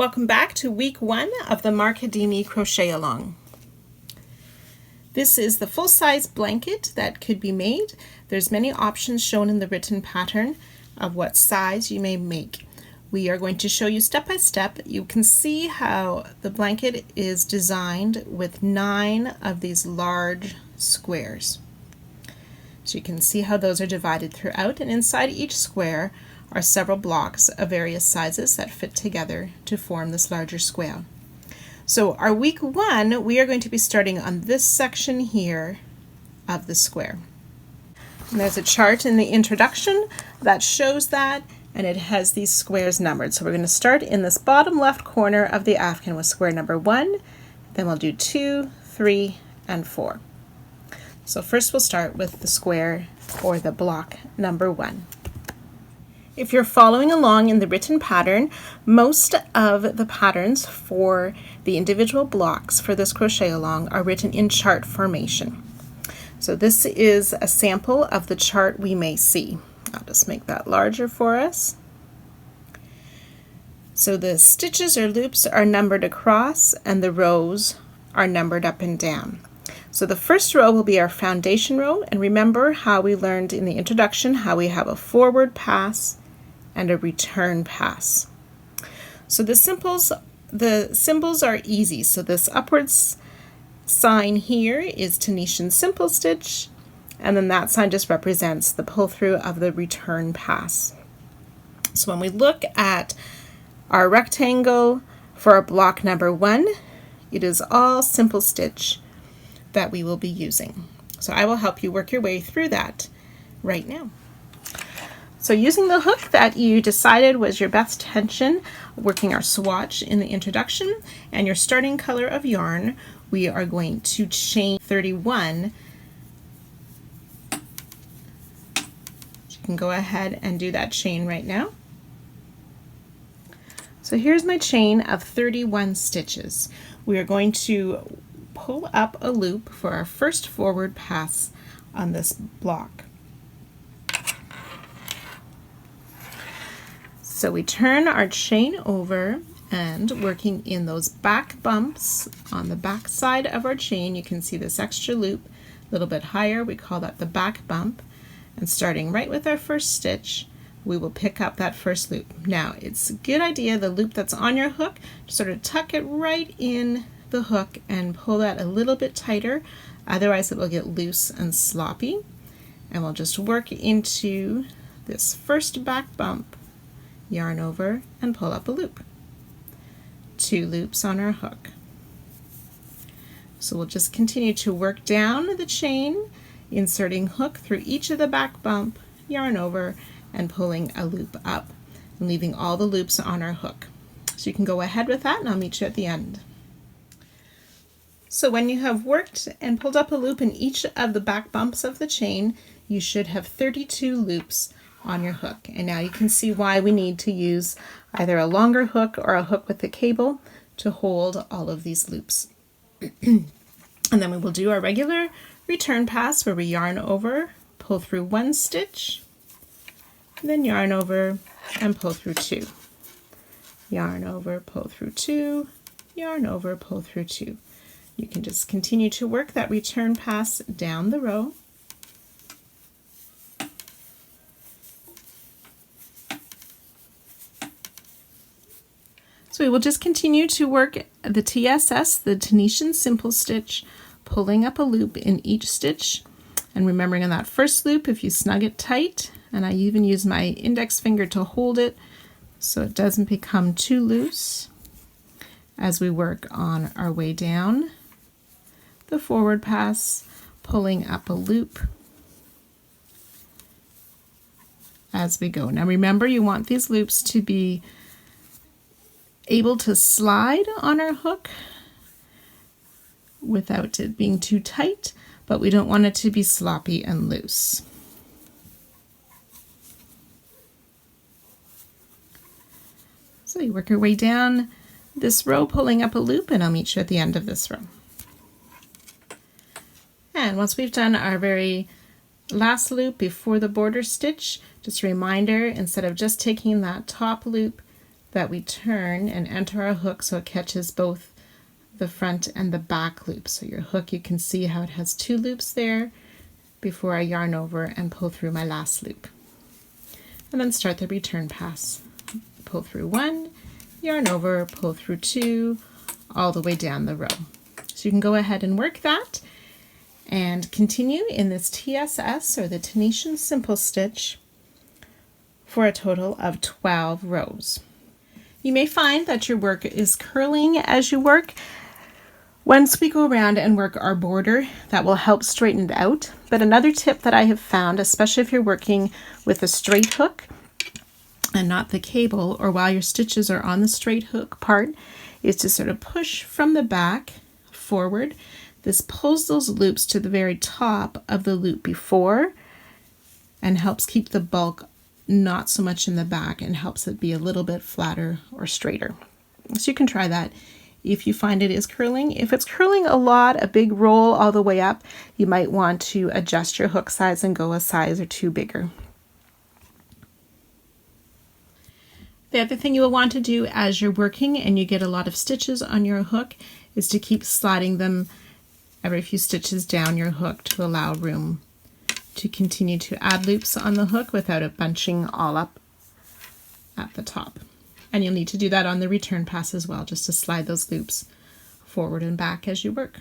Welcome back to week 1 of the Markidini Crochet Along. This is the full-size blanket that could be made. There's many options shown in the written pattern of what size you may make. We are going to show you step by step. You can see how the blanket is designed with 9 of these large squares. So you can see how those are divided throughout, and inside each square are several blocks of various sizes that fit together to form this larger square. So our week 1, we are going to be starting on this section here of the square. And there's a chart in the introduction that shows that, and it has these squares numbered. So we're going to start in this bottom left corner of the afghan with square number 1, then we'll do 2, 3, and 4. So first we'll start with the square or the block number 1. If you're following along in the written pattern, most of the patterns for the individual blocks for this crochet along are written in chart formation. So this is a sample of the chart we may see. I'll just make that larger for us. So the stitches or loops are numbered across and the rows are numbered up and down. So the first row will be our foundation row, and remember how we learned in the introduction how we have a forward pass and a return pass. So the symbols are easy. So this upwards sign here is Tunisian simple stitch, and then that sign just represents the pull through of the return pass. So when we look at our rectangle for our block number 1, it is all simple stitch that we will be using. So I will help you work your way through that right now. So using the hook that you decided was your best tension, working our swatch in the introduction, and your starting color of yarn, we are going to chain 31. You can go ahead and do that chain right now. So here's my chain of 31 stitches. We are going to pull up a loop for our first forward pass on this block. So we turn our chain over, and working in those back bumps on the back side of our chain, you can see this extra loop a little bit higher. We call that the back bump. And starting right with our first stitch, we will pick up that first loop. Now it's a good idea, the loop that's on your hook, to sort of tuck it right in the hook and pull that a little bit tighter, otherwise it will get loose and sloppy. And we'll just work into this first back bump, yarn over, and pull up a loop. 2 loops on our hook. So we'll just continue to work down the chain, inserting hook through each of the back bump, yarn over, and pulling a loop up, and leaving all the loops on our hook. So you can go ahead with that, and I'll meet you at the end. So when you have worked and pulled up a loop in each of the back bumps of the chain, you should have 32 loops on your hook. And now you can see why we need to use either a longer hook or a hook with a cable to hold all of these loops. And then we will do our regular return pass where we yarn over, pull through 1 stitch, then yarn over and pull through 2. Yarn over, pull through 2, yarn over, pull through 2. You can just continue to work that return pass down the row. So we will just continue to work the TSS, the Tunisian simple stitch, pulling up a loop in each stitch, and remembering on that first loop, if you snug it tight, and I even use my index finger to hold it so it doesn't become too loose as we work on our way down the forward pass, pulling up a loop as we go. Now remember, you want these loops to be able to slide on our hook without it being too tight, but we don't want it to be sloppy and loose. So you work your way down this row, pulling up a loop, and I'll meet you at the end of this row. And once we've done our very last loop before the border stitch, just a reminder, instead of just taking that top loop, that we turn and enter our hook so it catches both the front and the back loop. So your hook, you can see how it has 2 loops there before I yarn over and pull through my last loop. And then start the return pass. Pull through 1, yarn over, pull through 2, all the way down the row. So you can go ahead and work that and continue in this TSS, or the Tunisian simple stitch, for a total of 12 rows. You may find that your work is curling as you work. Once we go around and work our border, that will help straighten it out. But another tip that I have found, especially if you're working with a straight hook and not the cable, or while your stitches are on the straight hook part, is to sort of push from the back forward. This pulls those loops to the very top of the loop before and helps keep the bulk not so much in the back and helps it be a little bit flatter or straighter. So you can try that if you find it is curling. If it's curling a lot, a big roll all the way up, you might want to adjust your hook size and go a size or 2 bigger. The other thing you will want to do as you're working and you get a lot of stitches on your hook is to keep sliding them every few stitches down your hook to allow room to continue to add loops on the hook without it bunching all up at the top. And you'll need to do that on the return pass as well, just to slide those loops forward and back as you work.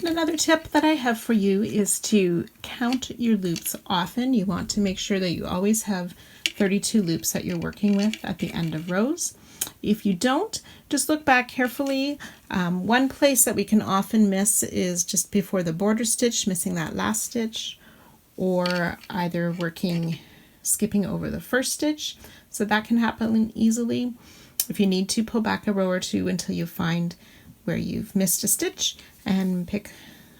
And another tip that I have for you is to count your loops often. You want to make sure that you always have 32 loops that you're working with at the end of rows. If you don't, just look back carefully. One place that we can often miss is just before the border stitch, missing that last stitch, or either skipping over the first stitch. So that can happen easily. If you need to, pull back a row or 2 until you find where you've missed a stitch and pick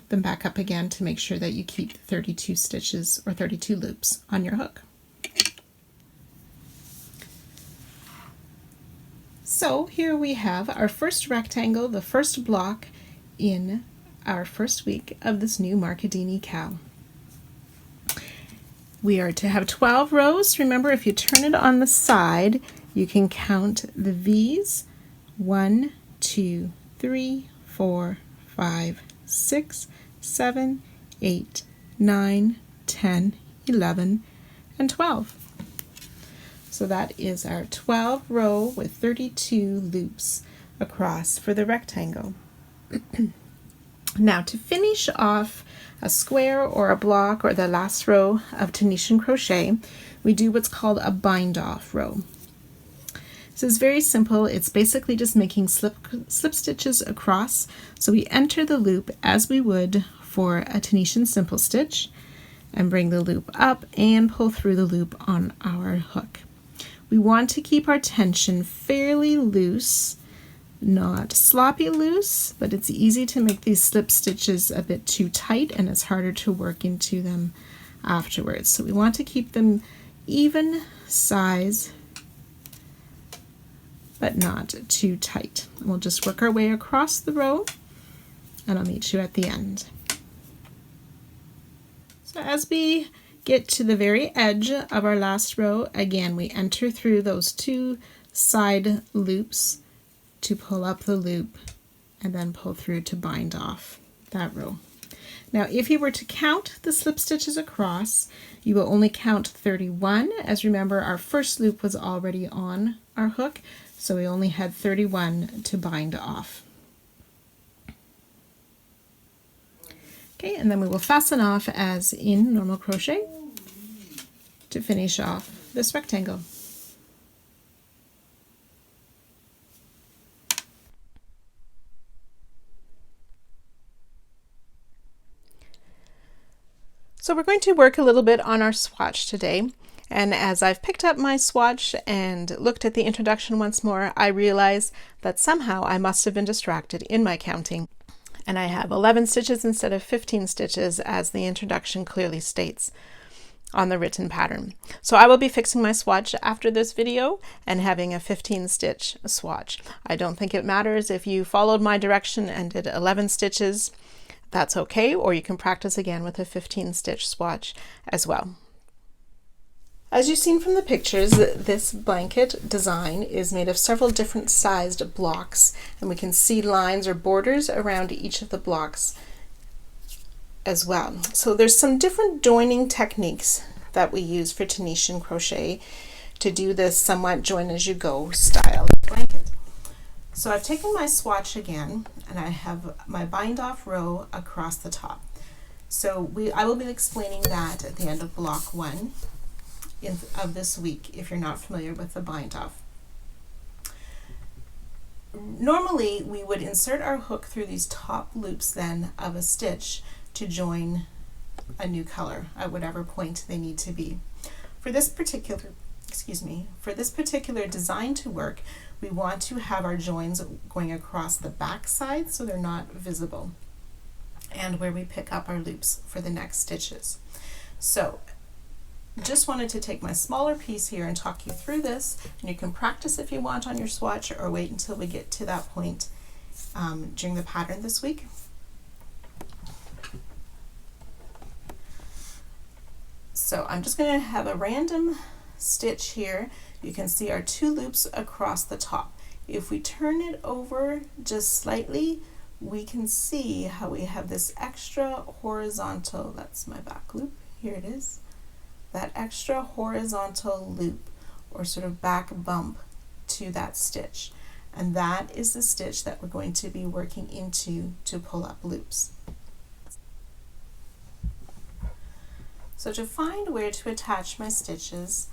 them back up again to make sure that you keep 32 stitches or 32 loops on your hook. So here we have our first rectangle, the first block in our first week of this new Markidini cow. We are to have 12 rows. Remember, if you turn it on the side, you can count the V's. 1, 2, 3, 4, 5, 6, 7, 8, 9, 10, 11, and 12. So that is our 12 row with 32 loops across for the rectangle. Now, to finish off a square or a block or the last row of Tunisian crochet, we do what's called a bind off row. This is very simple. It's basically just making slip stitches across. So we enter the loop as we would for a Tunisian simple stitch and bring the loop up and pull through the loop on our hook. We want to keep our tension fairly loose, not sloppy loose, but it's easy to make these slip stitches a bit too tight and it's harder to work into them afterwards. So we want to keep them even size, but not too tight. We'll just work our way across the row and I'll meet you at the end. So as we get to the very edge of our last row, again, we enter through those 2 side loops to pull up the loop and then pull through to bind off that row. Now, if you were to count the slip stitches across, you will only count 31, as remember our first loop was already on our hook, so we only had 31 to bind off. Okay, and then we will fasten off as in normal crochet to finish off this rectangle. So we're going to work a little bit on our swatch today, and as I've picked up my swatch and looked at the introduction once more, I realized that somehow I must have been distracted in my counting, and I have 11 stitches instead of 15 stitches as the introduction clearly states on the written pattern. So I will be fixing my swatch after this video and having a 15 stitch swatch. I don't think it matters if you followed my direction and did 11 stitches. That's okay, or you can practice again with a 15 stitch swatch as well. As you've seen from the pictures, this blanket design is made of several different sized blocks, and we can see lines or borders around each of the blocks as well. So there's some different joining techniques that we use for Tunisian crochet to do this somewhat join as you go style blanket. So I've taken my swatch again, and I have my bind off row across the top. So I will be explaining that at the end of block 1 of this week if you're not familiar with the bind off. Normally we would insert our hook through these top loops then of a stitch to join a new color at whatever point they need to be. For this particular design to work, we want to have our joins going across the back side so they're not visible, and where we pick up our loops for the next stitches. So just wanted to take my smaller piece here and talk you through this, and you can practice if you want on your swatch or wait until we get to that point during the pattern this week. So I'm just going to have a random stitch here. You can see our 2 loops across the top. If we turn it over just slightly, we can see how we have this extra horizontal, that's my back loop, here it is, that extra horizontal loop or sort of back bump to that stitch, and that is the stitch that we're going to be working into to pull up loops. So to find where to attach my stitches,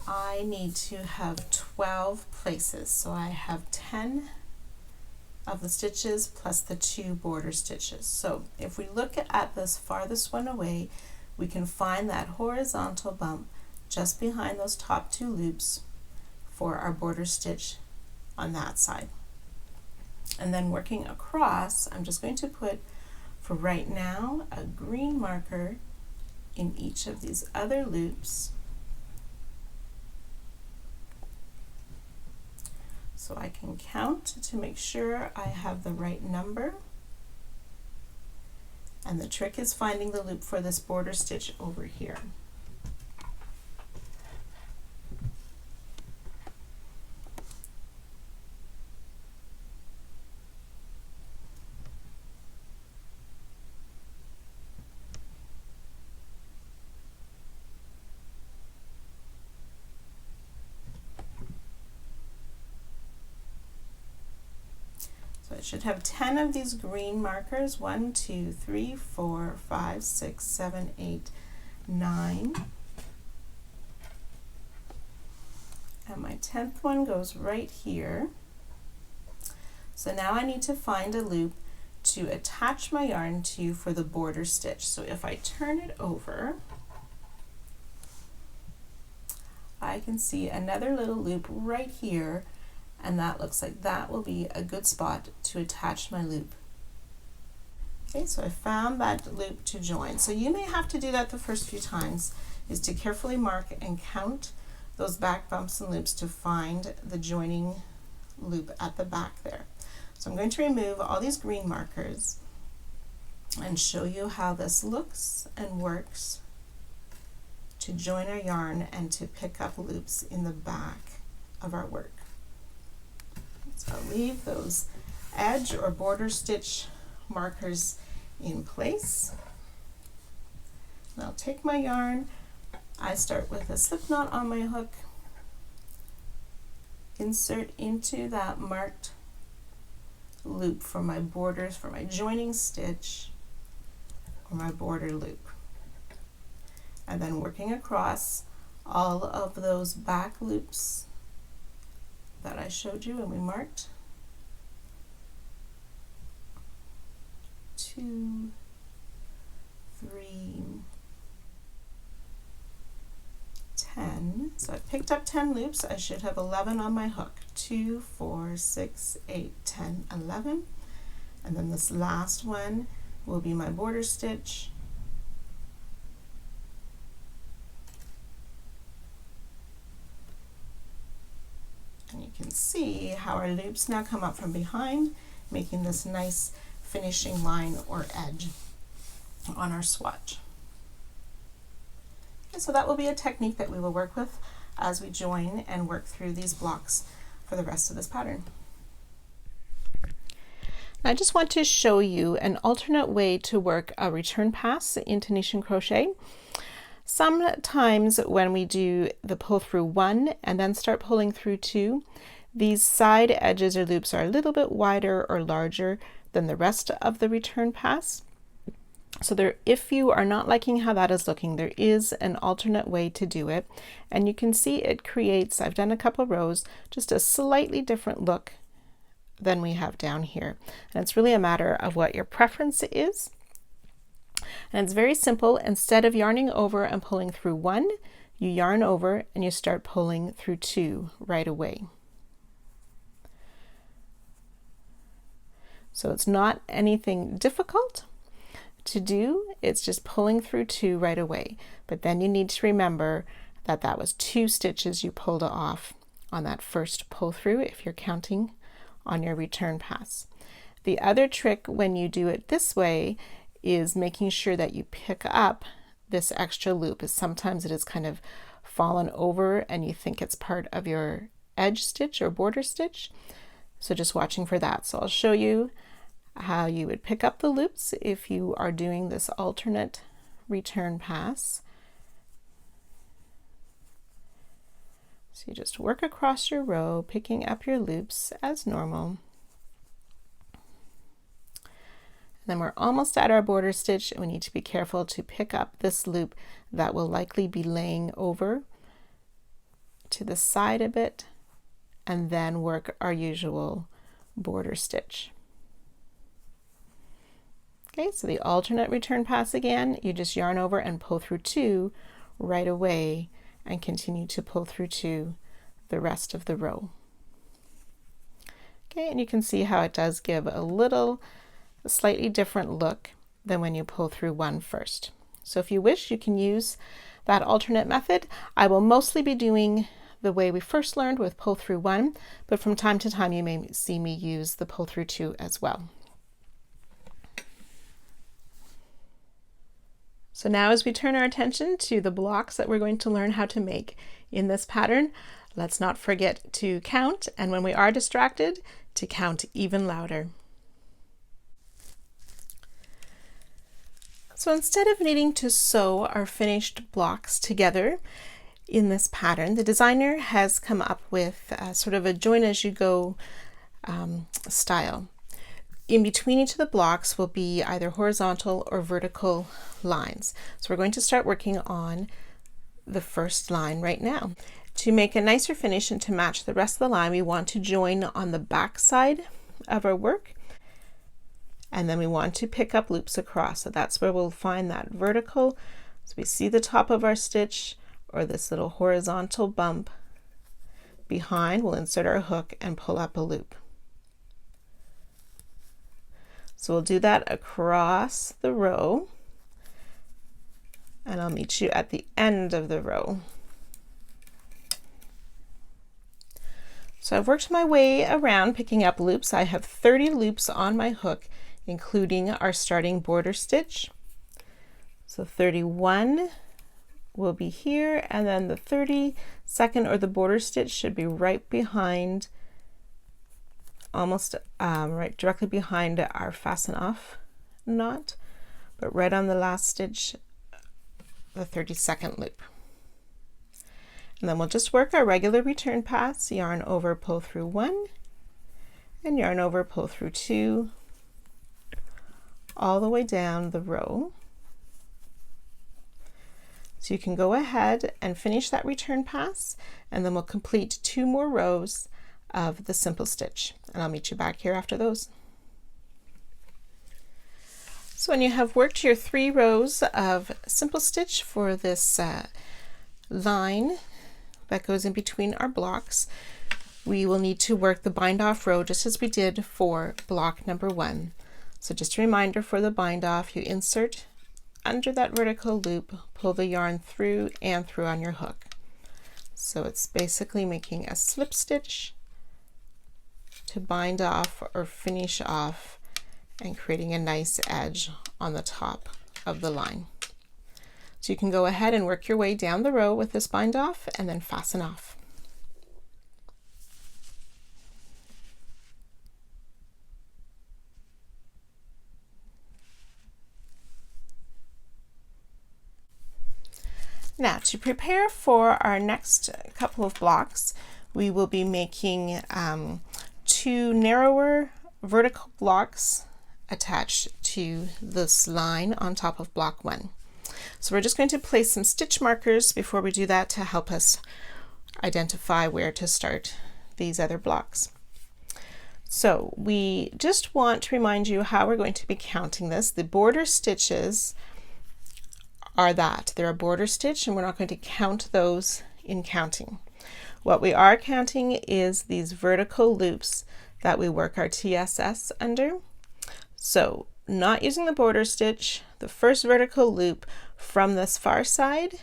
I need to have 12 places. So I have 10 of the stitches plus the 2 border stitches. So if we look at this farthest one away, we can find that horizontal bump just behind those top 2 loops for our border stitch on that side. And then working across, I'm just going to put, for right now, a green marker in each of these other loops so I can count to make sure I have the right number. And the trick is finding the loop for this border stitch over here. So I should have 10 of these green markers, 1, 2, 3, 4, 5, 6, 7, 8, 9. And my 10th one goes right here. So now I need to find a loop to attach my yarn to for the border stitch. So if I turn it over, I can see another little loop right here, and that looks like that will be a good spot to attach my loop. Okay, so I found that loop to join. So you may have to do that the first few times, is to carefully mark and count those back bumps and loops to find the joining loop at the back there. So I'm going to remove all these green markers and show you how this looks and works to join our yarn and to pick up loops in the back of our work. So I'll leave those edge or border stitch markers in place. And I'll take my yarn. I start with a slip knot on my hook, insert into that marked loop for my borders, for my joining stitch or my border loop, and then working across all of those back loops that I showed you and we marked. 2, 3, 10. So I picked up 10 loops. I should have 11 on my hook. 2, 4, 6, 8, 10, 11. And then this last one will be my border stitch. And you can see how our loops now come up from behind, making this nice finishing line or edge on our swatch. And so that will be a technique that we will work with as we join and work through these blocks for the rest of this pattern. I just want to show you an alternate way to work a return pass in Tunisian crochet. Sometimes when we do the pull through 1 and then start pulling through 2, these side edges or loops are a little bit wider or larger than the rest of the return pass. So there, if you are not liking how that is looking, there is an alternate way to do it. And you can see it creates, I've done a couple rows, just a slightly different look than we have down here. And it's really a matter of what your preference is. And it's very simple. Instead of yarning over and pulling through 1, you yarn over and you start pulling through 2 right away. So it's not anything difficult to do, it's just pulling through 2 right away. But then you need to remember that that was 2 stitches you pulled off on that first pull through if you're counting on your return pass. The other trick when you do it this way is making sure that you pick up this extra loop, as sometimes it is kind of fallen over and you think it's part of your edge stitch or border stitch. So just watching for that. So I'll show you how you would pick up the loops if you are doing this alternate return pass. So you just work across your row, picking up your loops as normal. And then we're almost at our border stitch, and we need to be careful to pick up this loop that will likely be laying over to the side a bit, and then work our usual border stitch. Okay, so the alternate return pass again, you just yarn over and pull through 2 right away and continue to pull through 2 the rest of the row. Okay, and you can see how it does give a slightly different look than when you pull through 1 first. So if you wish, you can use that alternate method. I will mostly be doing the way we first learned with pull through 1, but from time to time you may see me use the pull through 2 as well. So now as we turn our attention to the blocks that we're going to learn how to make in this pattern, let's not forget to count, and when we are distracted, to count even louder. So instead of needing to sew our finished blocks together in this pattern, the designer has come up with sort of a join as you go style. In between each of the blocks will be either horizontal or vertical lines. So we're going to start working on the first line right now. To make a nicer finish and to match the rest of the line, we want to join on the back side of our work, and then we want to pick up loops across. So that's where we'll find that vertical. So we see the top of our stitch or this little horizontal bump behind, we'll insert our hook and pull up a loop. So we'll do that across the row, and I'll meet you at the end of the row. So I've worked my way around picking up loops. I have 30 loops on my hook, including our starting border stitch. So 31 will be here, and then the 32nd or the border stitch should be right behind, almost right directly behind our fasten off knot, but right on the last stitch, the 32nd loop. And then we'll just work our regular return pass, yarn over, pull through 1, and yarn over, pull through 2, all the way down the row. So you can go ahead and finish that return pass, and then we'll complete 2 more rows of the simple stitch, and I'll meet you back here after those. So when you have worked your 3 rows of simple stitch for this line that goes in between our blocks, we will need to work the bind off row just as we did for block number 1. So just a reminder, for the bind off, you insert under that vertical loop, pull the yarn through and through on your hook. So it's basically making a slip stitch to bind off or finish off and creating a nice edge on the top of the line. So you can go ahead and work your way down the row with this bind off and then fasten off. Now, to prepare for our next couple of blocks, we will be making 2 narrower vertical blocks attached to this line on top of block 1. So we're just going to place some stitch markers before we do that to help us identify where to start these other blocks. So we just want to remind you how we're going to be counting this. The border stitches are that. They're a border stitch and we're not going to count those in counting. What we are counting is these vertical loops that we work our TSS under. So not using the border stitch, the first vertical loop from this far side,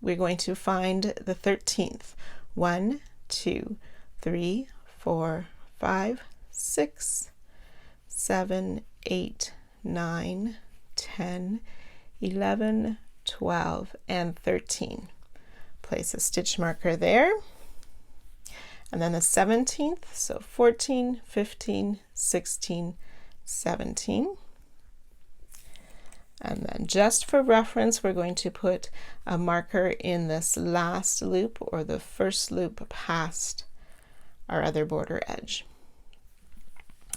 we're going to find the 13th. 1, 2, 3, 4, 5, 6, 7, 8, 9, 10, 11, 12, and 13. Place a stitch marker there. And then the 17th, so 14, 15, 16, 17. And then just for reference, we're going to put a marker in this last loop or the first loop past our other border edge.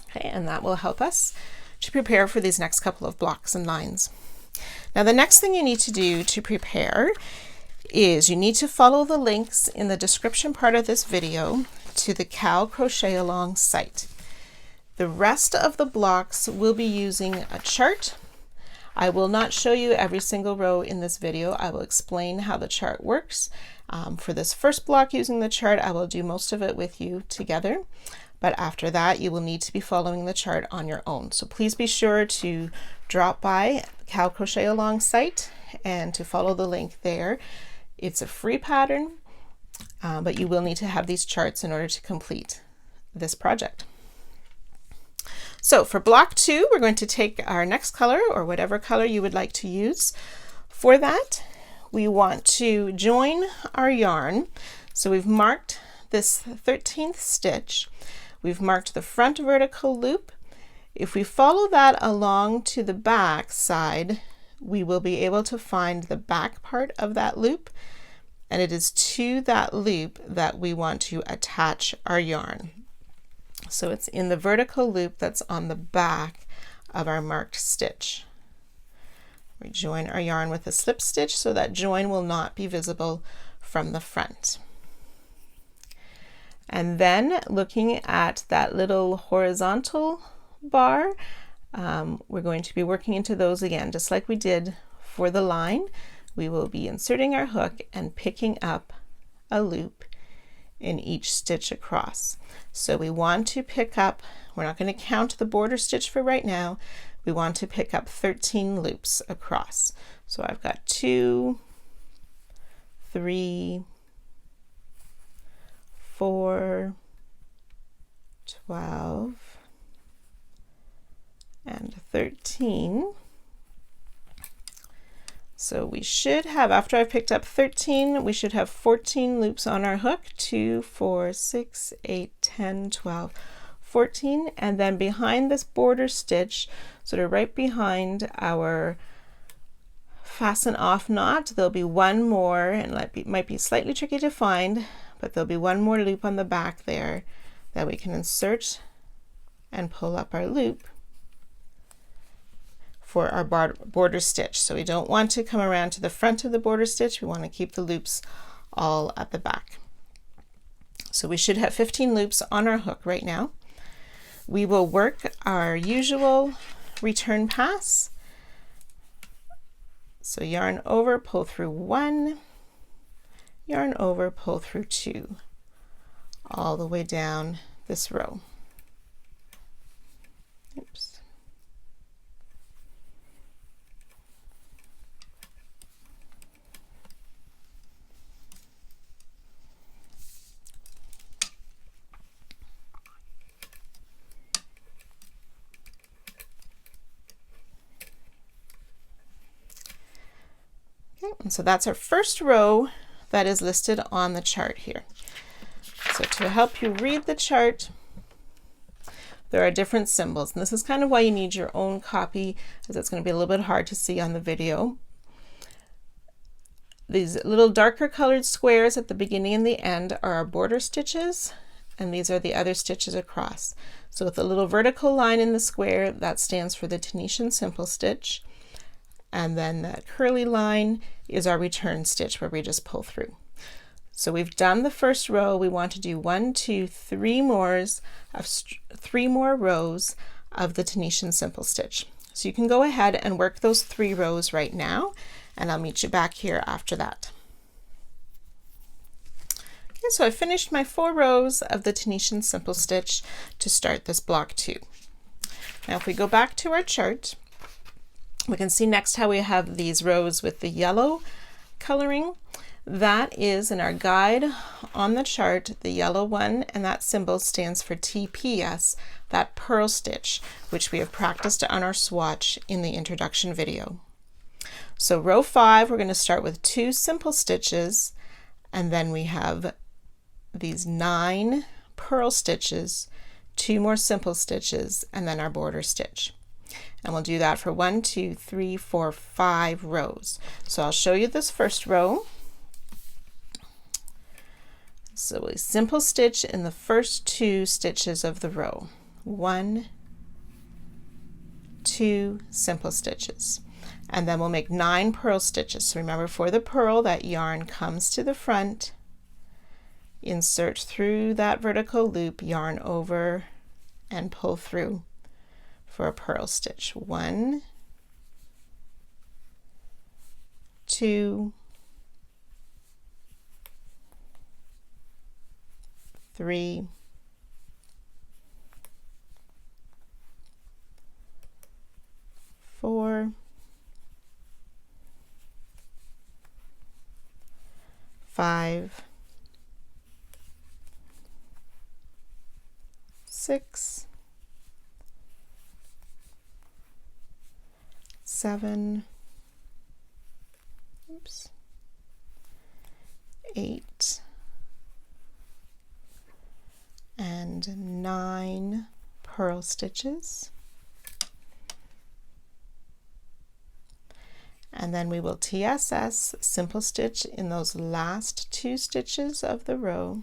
Okay, and that will help us to prepare for these next couple of blocks and lines. Now the next thing you need to do to prepare is you need to follow the links in the description part of this video to the Crochet Along site. The rest of the blocks will be using a chart. I will not show you every single row in this video. I will explain how the chart works. For this first block using the chart, I will do most of it with you together. But after that, you will need to be following the chart on your own. So please be sure to drop by Crochet Along site and to follow the link there. It's a free pattern, but you will need to have these charts in order to complete this project. So for block 2, we're going to take our next color or whatever color you would like to use. For that, we want to join our yarn. So we've marked this 13th stitch. We've marked the front vertical loop. If we follow that along to the back side, we will be able to find the back part of that loop, and it is to that loop that we want to attach our yarn. So it's in the vertical loop that's on the back of our marked stitch. We join our yarn with a slip stitch so that join will not be visible from the front. And then looking at that little horizontal bar, we're going to be working into those again, just like we did for the line. We will be inserting our hook and picking up a loop in each stitch across. So we want to pick up, we're not going to count the border stitch for right now, we want to pick up 13 loops across. So I've got 2, 3, 4, 12, and 13. So we should have, after I've picked up 13, we should have 14 loops on our hook. 2, 4, 6, 8, 10, 12, 14. And then behind this border stitch, sort of right behind our fasten off knot, there'll be one more, and it might be slightly tricky to find, but there'll be one more loop on the back there that we can insert and pull up our loop for our border stitch. So we don't want to come around to the front of the border stitch, we want to keep the loops all at the back. So we should have 15 loops on our hook right now. We will work our usual return pass. So yarn over, pull through 1, yarn over, pull through 2, all the way down this row. Oops. Okay, and so that's our first row that is listed on the chart here. So to help you read the chart, there are different symbols, and this is kind of why you need your own copy, as it's going to be a little bit hard to see on the video. These little darker colored squares at the beginning and the end are our border stitches, and these are the other stitches across. So with the little vertical line in the square, that stands for the Tunisian simple stitch, and then that curly line is our return stitch where we just pull through. So we've done the first row. We want to do 1, 2, 3 more rows of the Tunisian simple stitch. So you can go ahead and work those 3 rows right now, and I'll meet you back here after that. Okay, so I've finished my 4 rows of the Tunisian simple stitch to start this block 2. Now if we go back to our chart, we can see next how we have these rows with the yellow coloring. That is in our guide on the chart, the yellow one, and that symbol stands for TPS, that purl stitch, which we have practiced on our swatch in the introduction video. So row 5, we're going to start with 2 simple stitches, and then we have these 9 purl stitches, 2 more simple stitches, and then our border stitch. And we'll do that for 1, 2, 3, 4, 5 rows. So I'll show you this first row. So we simple stitch in the first 2 stitches of the row. 1, 2 simple stitches. And then we'll make 9 purl stitches. So remember, for the purl, that yarn comes to the front, insert through that vertical loop, yarn over, and pull through for a purl stitch. 1, 2, 3, 4, 5, 6, 7, 8, and 9 purl stitches. And then we will TSS, simple stitch, in those last 2 stitches of the row,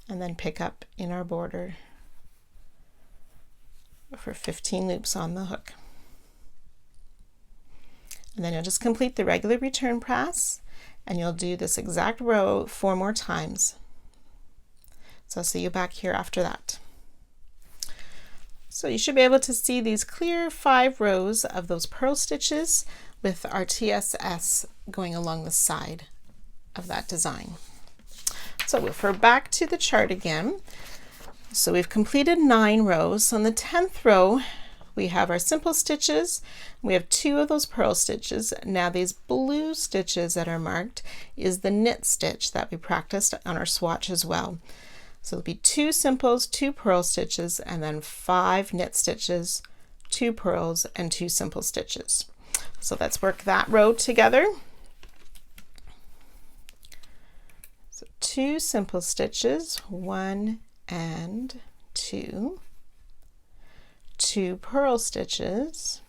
and then pick up in our border for 15 loops on the hook. And then you'll just complete the regular return pass, and you'll do this exact row 4 more times. So I'll see you back here after that. So you should be able to see these clear 5 rows of those purl stitches with our TSS going along the side of that design. So we'll refer back to the chart again. So we've completed 9 rows. So on the 10th row, we have our simple stitches. We have 2 of those purl stitches. Now these blue stitches that are marked is the knit stitch that we practiced on our swatch as well. So it'll be 2 simples, 2 purl stitches, and then 5 knit stitches, 2 purls, and 2 simple stitches. So let's work that row together. So 2 simple stitches, 1 and 2, 2 purl stitches,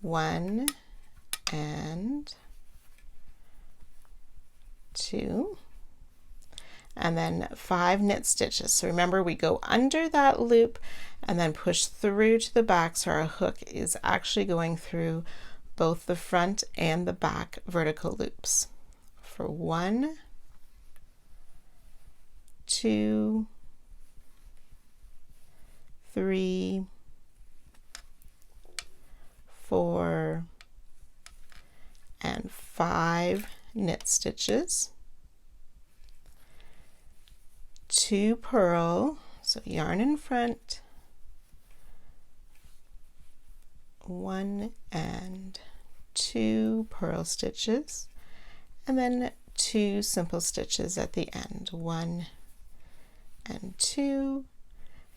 1 and 2, and then 5 knit stitches. So remember, we go under that loop and then push through to the back, so our hook is actually going through both the front and the back vertical loops for 1, 2, 3, 4, and 5 knit stitches, 2 purl, so yarn in front, 1 and 2 purl stitches, and then 2 simple stitches at the end, 1 and 2,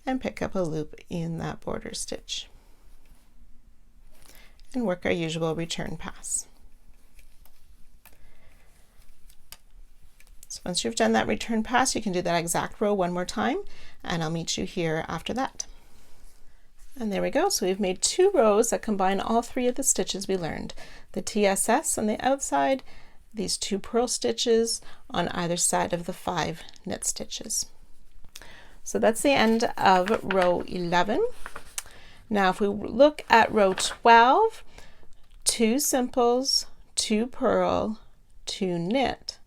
and pick up a loop in that border stitch. and work our usual return pass. So once you've done that return pass, you can do that exact row one more time, and I'll meet you here after that. And there we go. So we've made 2 rows that combine all 3 of the stitches we learned. The TSS on the outside, these 2 purl stitches on either side of the 5 knit stitches. So that's the end of row 11. Now if we look at row 12, 2 simples, 2 purl, 2 knit,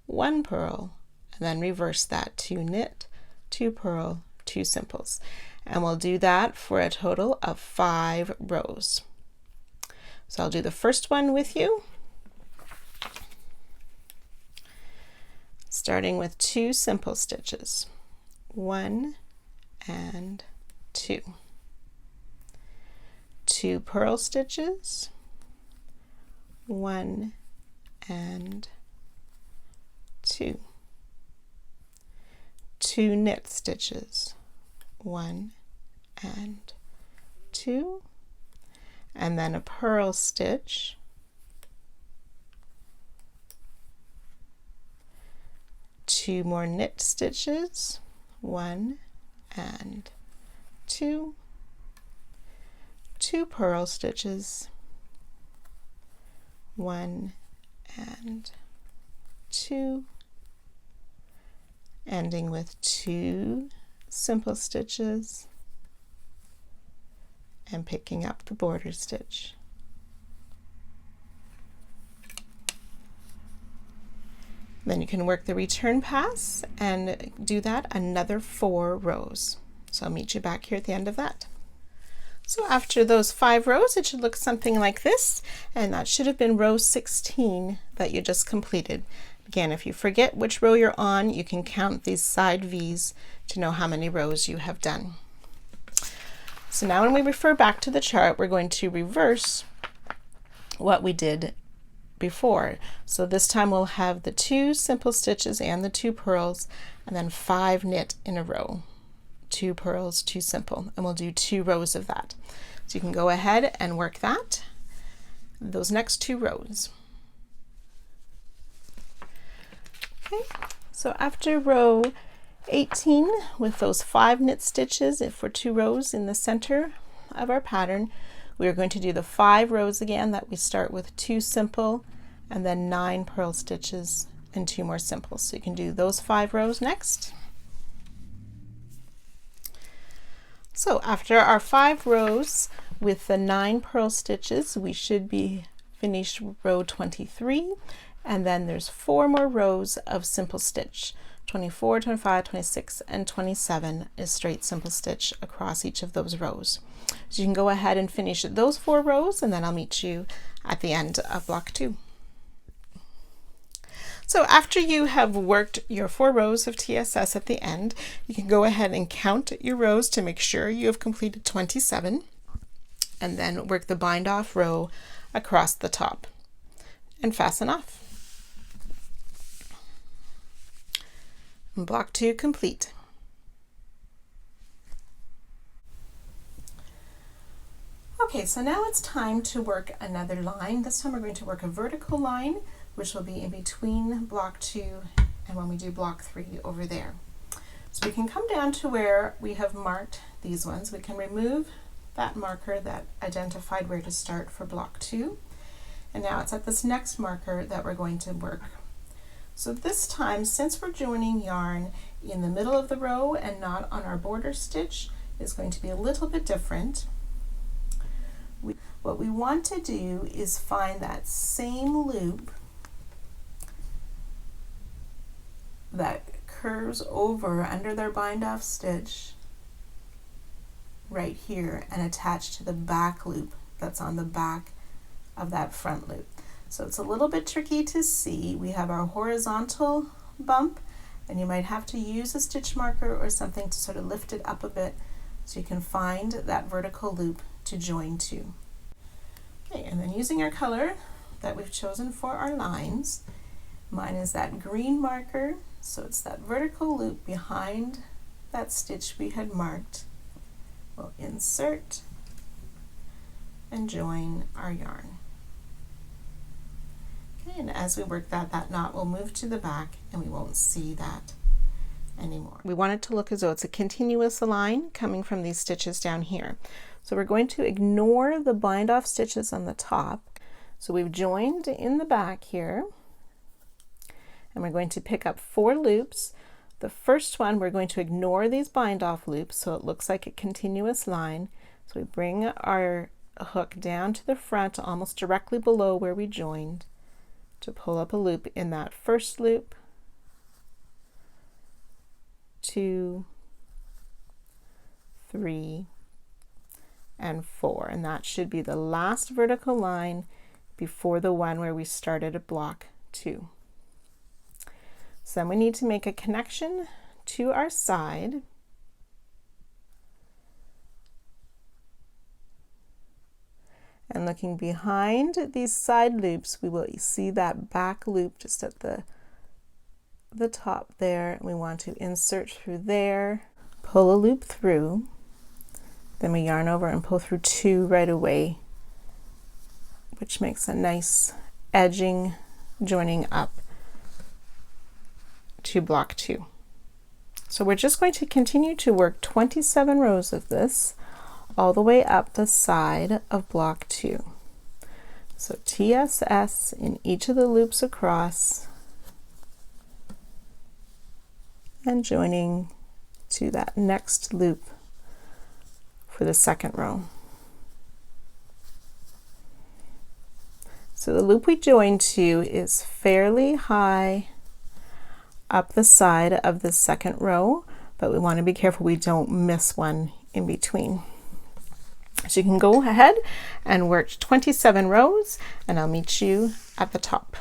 1 purl, and then reverse that, 2 knit, 2 purl, 2 simples. And we'll do that for a total of 5 rows. So I'll do the first one with you, starting with 2 simple stitches, 1 and 2, 2 purl stitches, 1 and 2, 2 knit stitches, 1 and 2, and then a purl stitch, 2 more knit stitches, 1 and 2, 2 purl stitches, 1 and 2, ending with 2 simple stitches and picking up the border stitch. Then you can work the return pass and do that another 4 rows. So I'll meet you back here at the end of that. So after those 5 rows, it should look something like this, and that should have been row 16 that you just completed. Again, if you forget which row you're on, you can count these side V's to know how many rows you have done. So now when we refer back to the chart, we're going to reverse what we did before. So this time we'll have the 2 simple stitches and the 2 purls, and then 5 knit in a row. 2 purls, 2 simple, and we'll do 2 rows of that. So you can go ahead and work that, those next 2 rows. Okay, so after row 18 with those 5 knit stitches for 2 rows in the center of our pattern, we are going to do the 5 rows again that we start with 2 simple and then 9 purl stitches and 2 more simples. So you can do those 5 rows next. So after our 5 rows with the 9 purl stitches, we should be finished row 23, and then there's 4 more rows of simple stitch. 24, 25, 26, and 27 is straight simple stitch across each of those rows. So you can go ahead and finish those 4 rows, and then I'll meet you at the end of block 2. So after you have worked your 4 rows of TSS at the end, you can go ahead and count your rows to make sure you have completed 27, and then work the bind off row across the top and fasten off. And block 2 complete. Okay, so now it's time to work another line. This time we're going to work a vertical line, which will be in between block 2 and when we do block 3 over there. So we can come down to where we have marked these ones. We can remove that marker that identified where to start for block 2. And now it's at this next marker that we're going to work. So this time, since we're joining yarn in the middle of the row and not on our border stitch, is going to be a little bit different. What we want to do is find that same loop that curves over under their bind off stitch right here and attach to the back loop that's on the back of that front loop. So it's a little bit tricky to see. We have our horizontal bump, and you might have to use a stitch marker or something to sort of lift it up a bit so you can find that vertical loop to join to. Okay, and then using our color that we've chosen for our lines, mine is that green marker, so it's that vertical loop behind that stitch we had marked. We'll insert and join our yarn. Okay, and as we work that, that knot will move to the back and we won't see that anymore. We want it to look as though it's a continuous line coming from these stitches down here. So we're going to ignore the bind off stitches on the top. So we've joined in the back here, and we're going to pick up 4 loops. The first one, we're going to ignore these bind off loops so it looks like a continuous line. So we bring our hook down to the front, almost directly below where we joined, to pull up a loop in that first loop, 2, 3, and 4, and that should be the last vertical line before the one where we started at block 2. So then we need to make a connection to our side. And looking behind these side loops, we will see that back loop just at the top there. We want to insert through there, pull a loop through, then we yarn over and pull through 2 right away, which makes a nice edging joining up to block 2. So we're just going to continue to work 27 rows of this all the way up the side of block 2. So TSS in each of the loops across and joining to that next loop for the second row. So the loop we joined to is fairly high up the side of the second row, but we want to be careful we don't miss one in between. So you can go ahead and work 27 rows, and I'll meet you at the top.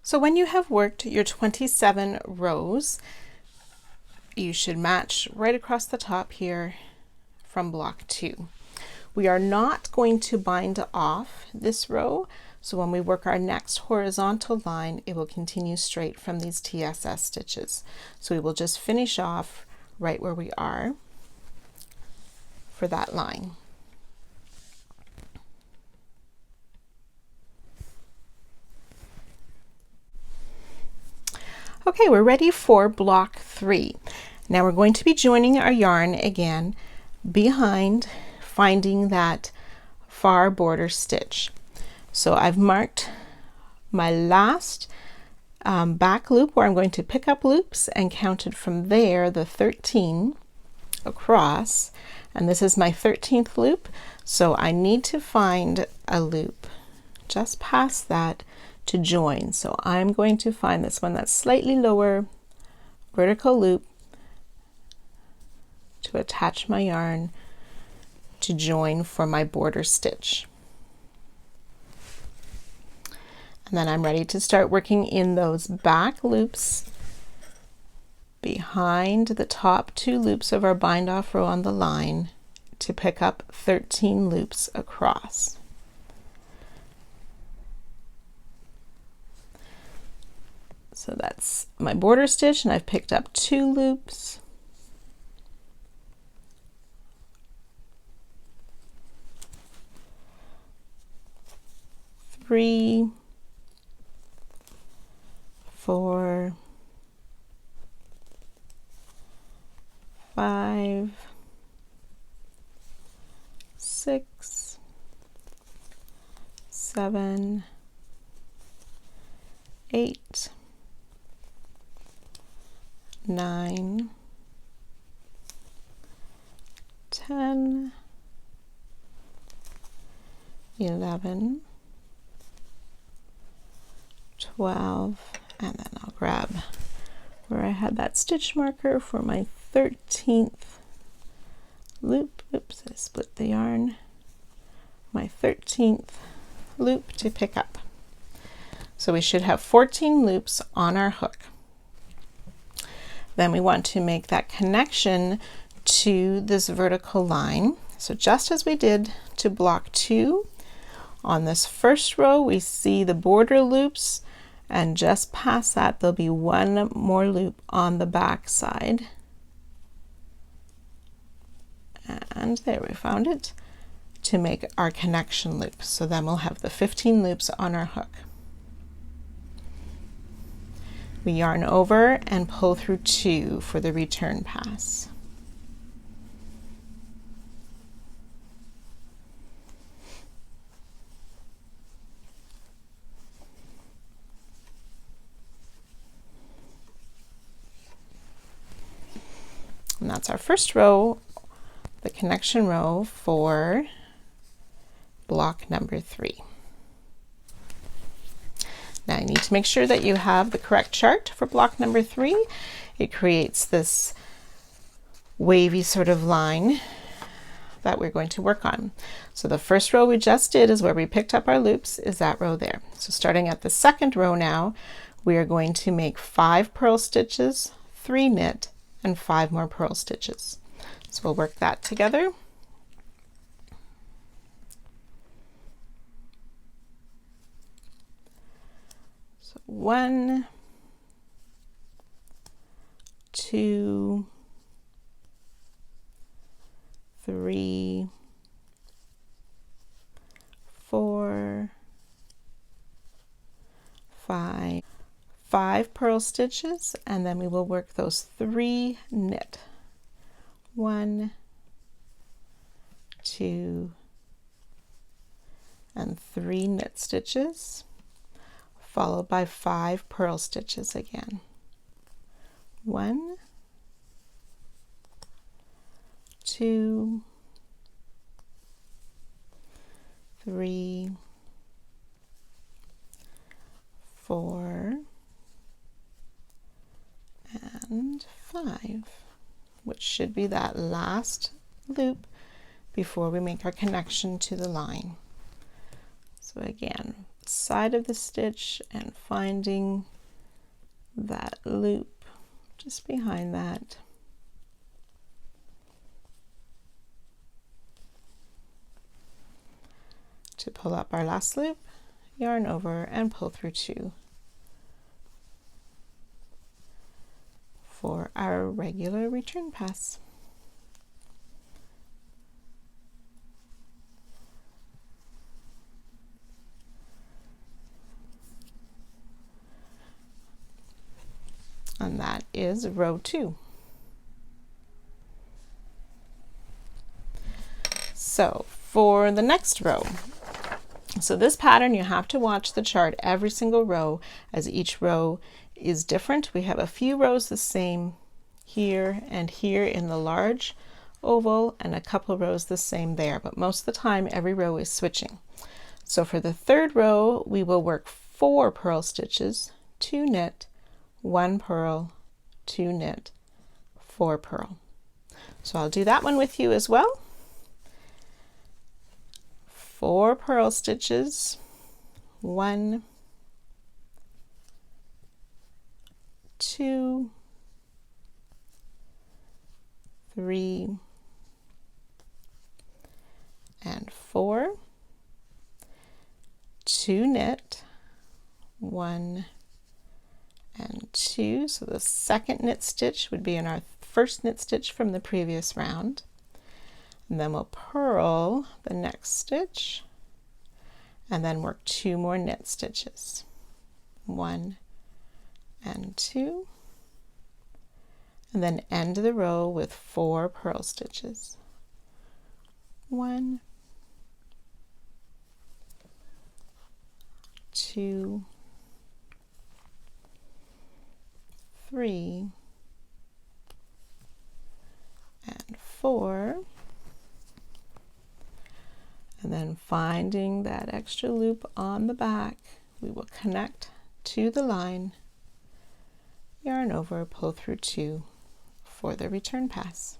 So when you have worked your 27 rows, you should match right across the top here from block 2. We are not going to bind off this row, so when we work our next horizontal line, it will continue straight from these TSS stitches. So we will just finish off right where we are for that line. Okay, we're ready for block 3. Now we're going to be joining our yarn again behind, finding that far border stitch. So I've marked my last back loop where I'm going to pick up loops and counted from there the 13 across, and this is my 13th loop, so I need to find a loop just past that to join. So I'm going to find this one that's slightly lower, vertical loop, to attach my yarn to join for my border stitch. And then I'm ready to start working in those back loops behind the top 2 loops of our bind off row on the line to pick up 13 loops across. So that's my border stitch, and I've picked up 2 loops. Three, 4, 5, 6, 7, 8, 9, 10, 11, 12, and then I'll grab where I had that stitch marker for my 13th loop. Oops, I split the yarn. My 13th loop to pick up. So we should have 14 loops on our hook. Then we want to make that connection to this vertical line. So just as we did to block 2, on this first row we see the border loops, and just past that there'll be one more loop on the back side. And there, we found it. to make our connection loop. So then we'll have the 15 loops on our hook. We yarn over and pull through 2 for the return pass. And that's our first row, the connection row for block number 3. Now you need to make sure that you have the correct chart for block number 3. It creates this wavy sort of line that we're going to work on. So the first row we just did is where we picked up our loops, is that row there. So starting at the second row now, we are going to make 5 purl stitches, 3 knit, and 5 more purl stitches. So we'll work that together. So 1, 2, 3, 4, 5. 5 purl stitches, and then we will work those 3 knit. 1, 2, and 3 knit stitches, followed by 5 purl stitches again. 1, 2, 3, 4, and 5, which should be that last loop before we make our connection to the line. So again, side of the stitch and finding that loop just behind that. To pull up our last loop, yarn over and pull through 2. For our regular return pass. And that is row 2. So for the next row, so this pattern you have to watch the chart every single row, as each row is different. We have a few rows the same here and here in the large oval, and a couple rows the same there, but most of the time every row is switching. So for the third row we will work 4 purl stitches, 2 knit, 1 purl, 2 knit, 4 purl. So I'll do that one with you as well. 4 purl stitches, 1, 2, 3, and 4, 2 knit, 1 and 2. So the second knit stitch would be in our first knit stitch from the previous round. And then we'll purl the next stitch and then work 2 more knit stitches. 1 and 2, and then end the row with 4 purl stitches. 1, 2, 3, and 4, and then finding that extra loop on the back, we will connect to the line, yarn over, pull through 2 for the return pass.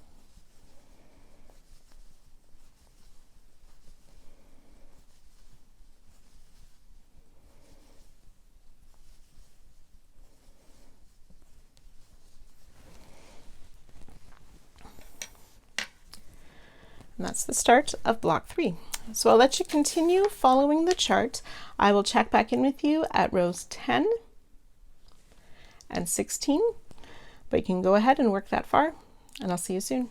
And that's the start of block 3. So I'll let you continue following the chart. I will check back in with you at rows 10 and 16, but you can go ahead and work that far, and I'll see you soon.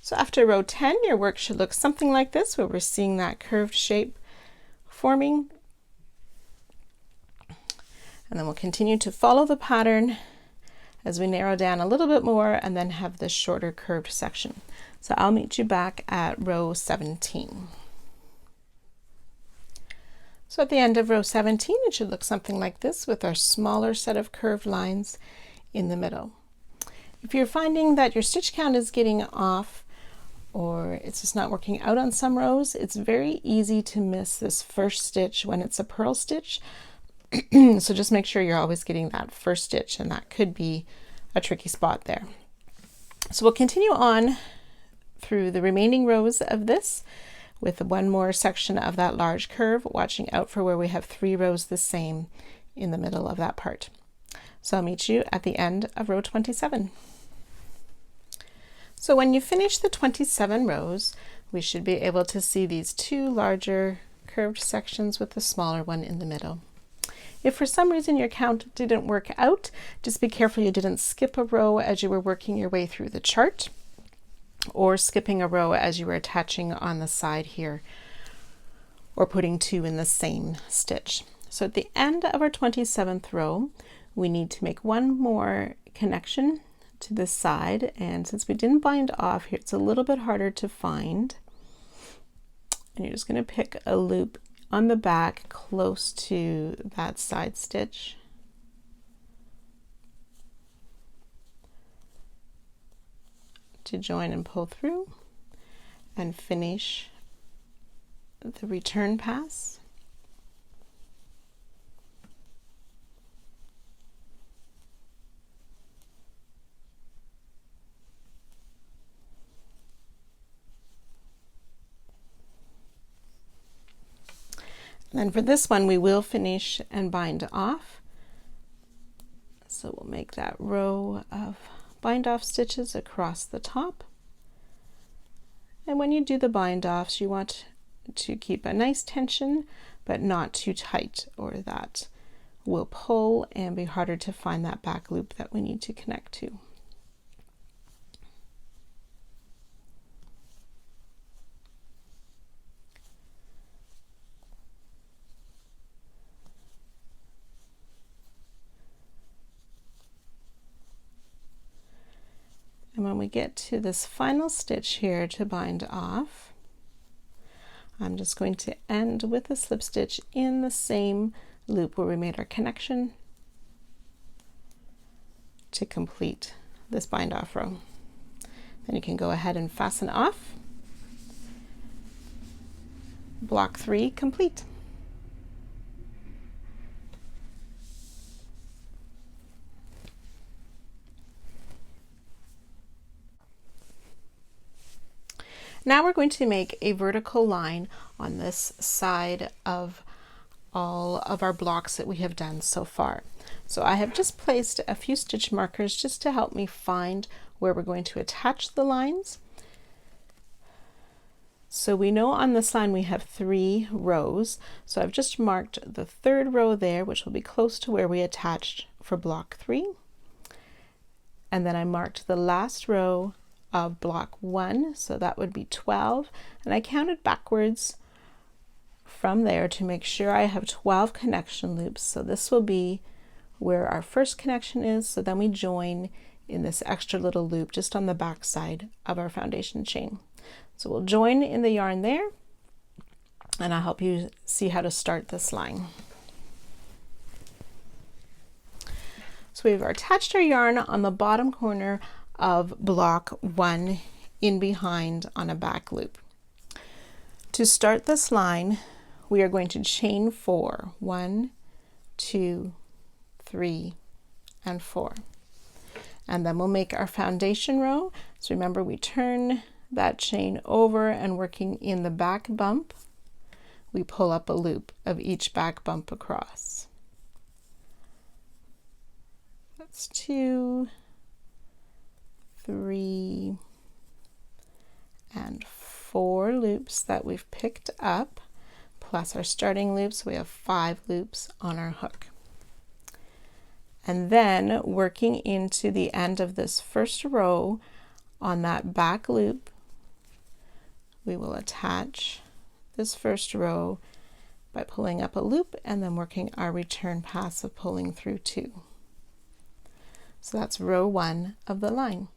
So after row 10, your work should look something like this, where we're seeing that curved shape forming. And then we'll continue to follow the pattern as we narrow down a little bit more and then have this shorter curved section. So I'll meet you back at row 17. So at the end of row 17, it should look something like this with our smaller set of curved lines in the middle. If you're finding that your stitch count is getting off or it's just not working out on some rows, it's very easy to miss this first stitch when it's a purl stitch. So just make sure you're always getting that first stitch, and that could be a tricky spot there. So we'll continue on through the remaining rows of this with one more section of that large curve, watching out for where we have 3 rows the same in the middle of that part. So I'll meet you at the end of row 27. So when you finish the 27 rows, we should be able to see these 2 larger curved sections with the smaller one in the middle. If for some reason your count didn't work out, just be careful you didn't skip a row as you were working your way through the chart, or skipping a row as you were attaching on the side here, or putting 2 in the same stitch. So at the end of our 27th row, we need to make one more connection to this side, and since we didn't bind off here, it's a little bit harder to find. And you're just going to pick a loop on the back close to that side stitch. To join and pull through and finish the return pass. And then for this one, we will finish and bind off. So we'll make that row of bind off stitches across the top. And when you do the bind offs, you want to keep a nice tension, but not too tight, or that will pull and be harder to find that back loop that we need to connect to. And when we get to this final stitch here to bind off, I'm just going to end with a slip stitch in the same loop where we made our connection to complete this bind off row. Then you can go ahead and fasten off. Block 3 complete. Now we're going to make a vertical line on this side of all of our blocks that we have done so far. So I have just placed a few stitch markers just to help me find where we're going to attach the lines. So we know on this line we have 3 rows. So I've just marked the 3rd row there, which will be close to where we attached for block 3. And then I marked the last row of block 1, so that would be 12, and I counted backwards from there to make sure I have 12 connection loops. So this will be where our first connection is, so then we join in this extra little loop just on the back side of our foundation chain. So we'll join in the yarn there, and I'll help you see how to start this line. So we've attached our yarn on the bottom corner of block 1 in behind on a back loop. To start this line, we are going to chain 4. 1, 2, 3, and 4. And then we'll make our foundation row. So remember, we turn that chain over, and working in the back bump, we pull up a loop of each back bump across. That's 2, 3, and 4 loops that we've picked up, plus our starting loops. We have 5 loops on our hook. And then working into the end of this first row on that back loop, we will attach this first row by pulling up a loop and then working our return pass of pulling through 2. So that's row 1 of the line.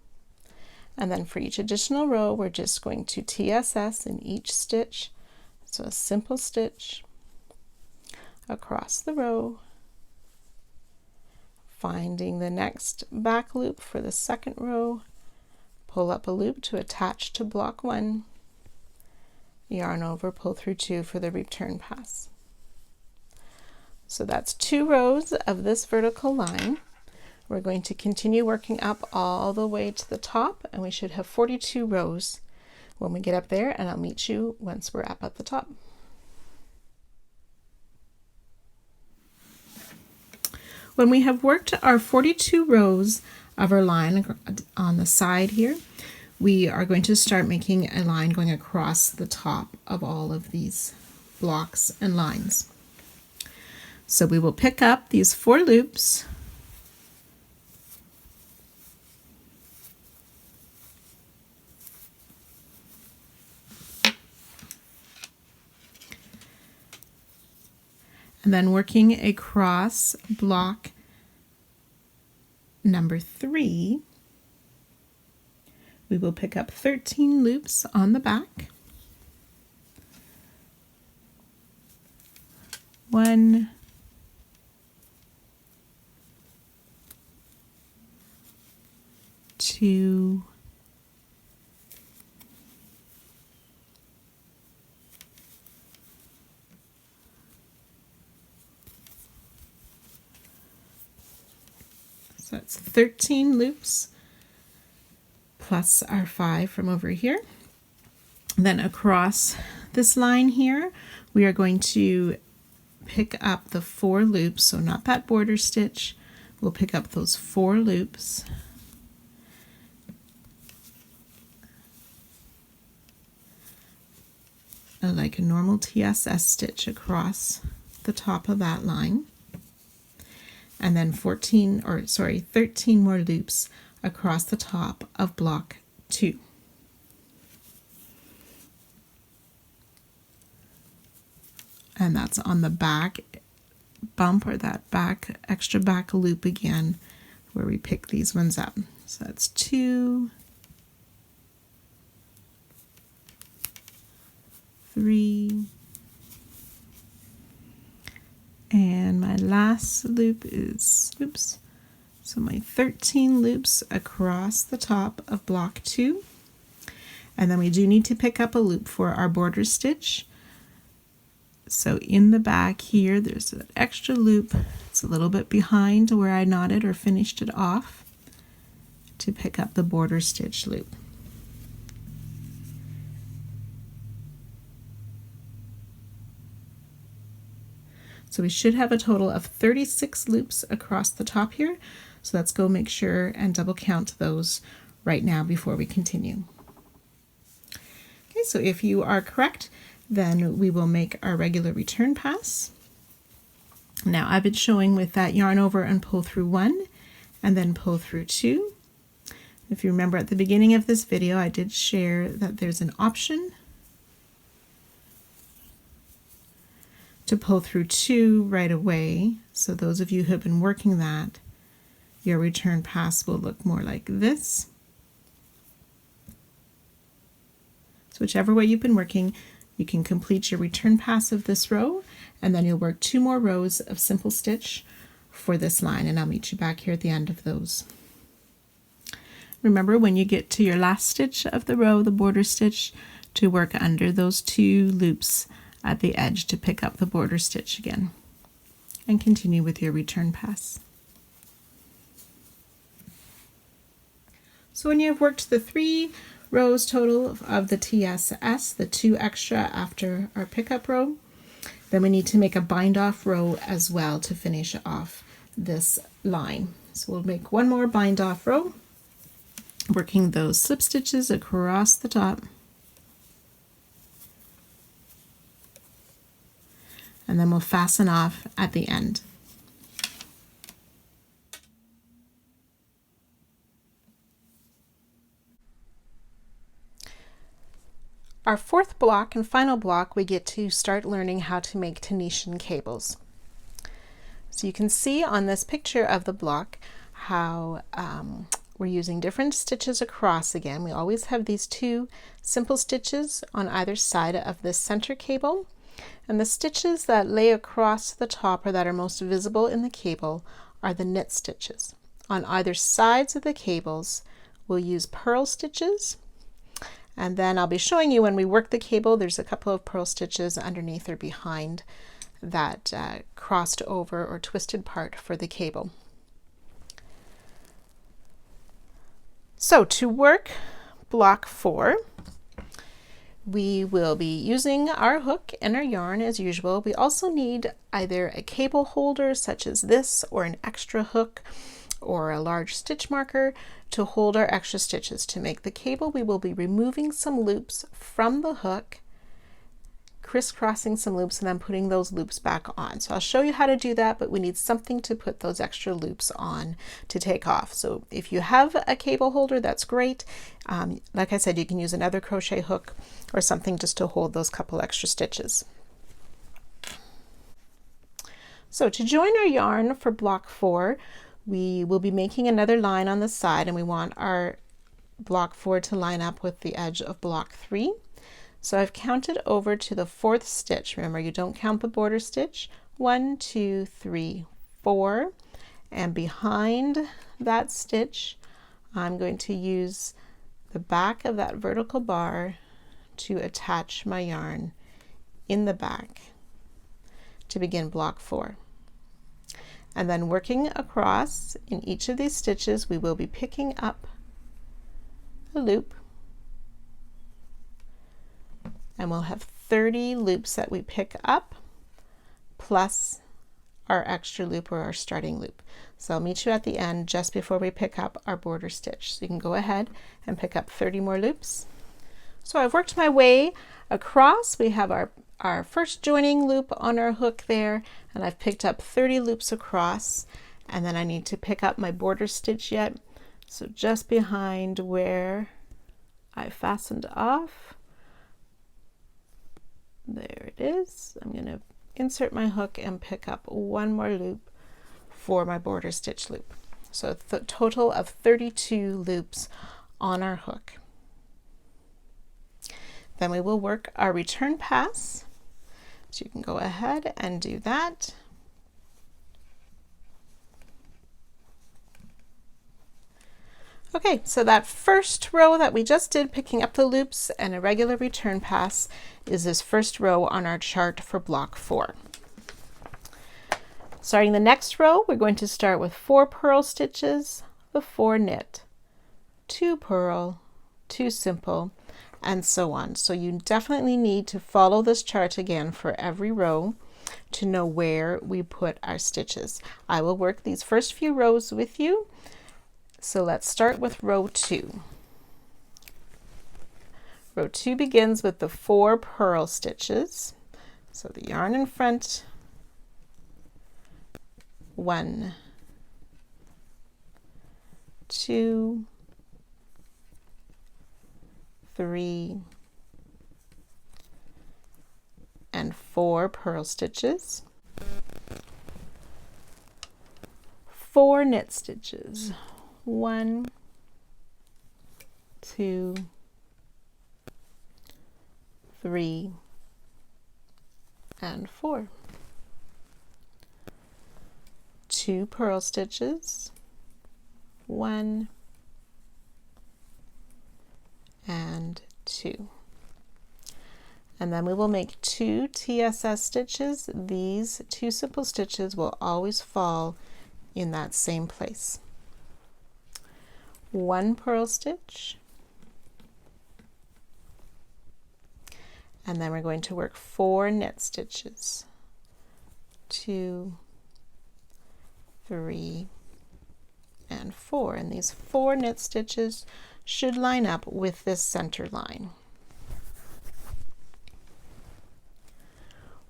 And then for each additional row, we're just going to TSS in each stitch. So a simple stitch across the row, finding the next back loop for the second row, pull up a loop to attach to block 1, yarn over, pull through 2 for the return pass. So that's 2 rows of this vertical line. We're going to continue working up all the way to the top, and we should have 42 rows when we get up there, and I'll meet you once we're up at the top. When we have worked our 42 rows of our line on the side here, we are going to start making a line going across the top of all of these blocks and lines. So we will pick up these 4 loops, and then working across block number 3, we will pick up 13 loops on the back. 1, 2, 13 loops plus our 5 from over here. Then across this line here, we are going to pick up the 4 loops, so not that border stitch. We'll pick up those 4 loops like a normal TSS stitch across the top of that line, and then 13 more loops across the top of block 2. And that's on the back bump, or that extra back loop again, where we pick these ones up. So that's 2, 3, and my last loop is, so my 13 loops across the top of block 2. And then we do need to pick up a loop for our border stitch. So in the back here, there's an extra loop. It's a little bit behind where I knotted or finished it off to pick up the border stitch loop. So we should have a total of 36 loops across the top here. So let's go make sure and double count those right now before we continue. Okay, so if you are correct, then we will make our regular return pass. Now I've been showing with that yarn over and pull through 1 and then pull through 2. If you remember at the beginning of this video, I did share that there's an option to pull through 2 right away. So those of you who have been working that, your return pass will look more like this. So whichever way you've been working, you can complete your return pass of this row, and then you'll work 2 more rows of simple stitch for this line, and I'll meet you back here at the end of those. Remember, when you get to your last stitch of the row, the border stitch, to work under those 2 loops at the edge to pick up the border stitch again, and continue with your return pass. So when you have worked the 3 rows total of the TSS, the 2 extra after our pickup row, then we need to make a bind off row as well to finish off this line. So we'll make 1 more bind off row, working those slip stitches across the top, and then we'll fasten off at the end. Our fourth block and final block, we get to start learning how to make Tunisian cables. So you can see on this picture of the block how we're using different stitches across again. We always have these two simple stitches on either side of this center cable, and the stitches that lay across the top or that are most visible in the cable are the knit stitches. On either sides of the cables we'll use purl stitches, and then I'll be showing you when we work the cable there's a couple of purl stitches underneath or behind that crossed over or twisted part for the cable. So to work block 4, we will be using our hook and our yarn as usual. We also need either a cable holder such as this, or an extra hook, or a large stitch marker to hold our extra stitches. To make the cable, we will be removing some loops from the hook, crisscrossing some loops, and then putting those loops back on. So I'll show you how to do that, but we need something to put those extra loops on to take off. So if you have a cable holder, that's great. Like I said, you can use another crochet hook or something just to hold those couple extra stitches. So to join our yarn for block 4, we will be making another line on the side, and we want our block 4 to line up with the edge of block 3. So I've counted over to the 4th stitch. Remember, you don't count the border stitch. 1, 2, 3, 4, and behind that stitch I'm going to use the back of that vertical bar to attach my yarn in the back to begin block 4. And then working across in each of these stitches, we will be picking up a loop, and we'll have 30 loops that we pick up plus our extra loop or our starting loop. So I'll meet you at the end just before we pick up our border stitch. So you can go ahead and pick up 30 more loops. So I've worked my way across. We have our first joining loop on our hook there, and I've picked up 30 loops across, and then I need to pick up my border stitch yet. So just behind where I fastened off, there it is. I'm going to insert my hook and pick up one more loop for my border stitch loop. So a total of 32 loops on our hook. Then we will work our return pass. So you can go ahead and do that. Okay, so that first row that we just did, picking up the loops and a regular return pass, is this first row on our chart for block 4. Starting the next row, we're going to start with 4 purl stitches, the 4 knit, 2 purl, 2 simple, and so on. So you definitely need to follow this chart again for every row to know where we put our stitches. I will work these first few rows with you. So let's start with row 2. Row 2 begins with the 4 purl stitches. So the yarn in front, 1, 2, 3, and 4 purl stitches, 4 knit stitches, 1, 2, 3, and 4. 2 purl stitches, 1 and 2. And then we will make 2 TSS stitches. These 2 simple stitches will always fall in that same place. 1 purl stitch, and then we're going to work 4 knit stitches, 2, 3, and 4, and these 4 knit stitches should line up with this center line.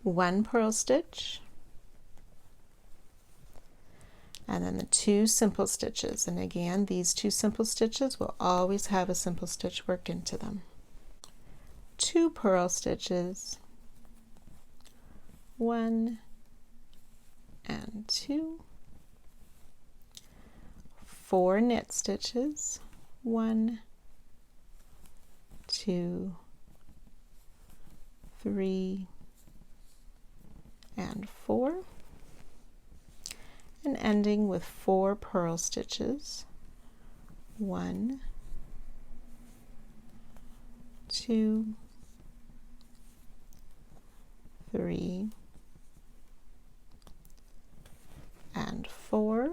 1 purl stitch, and then the 2 simple stitches, and again these 2 simple stitches will always have a simple stitch worked into them. 2 purl stitches, 1 and 2, 4 knit stitches, 1, 2, 3, and 4, and ending with 4 purl stitches, 1, 2, 3, and 4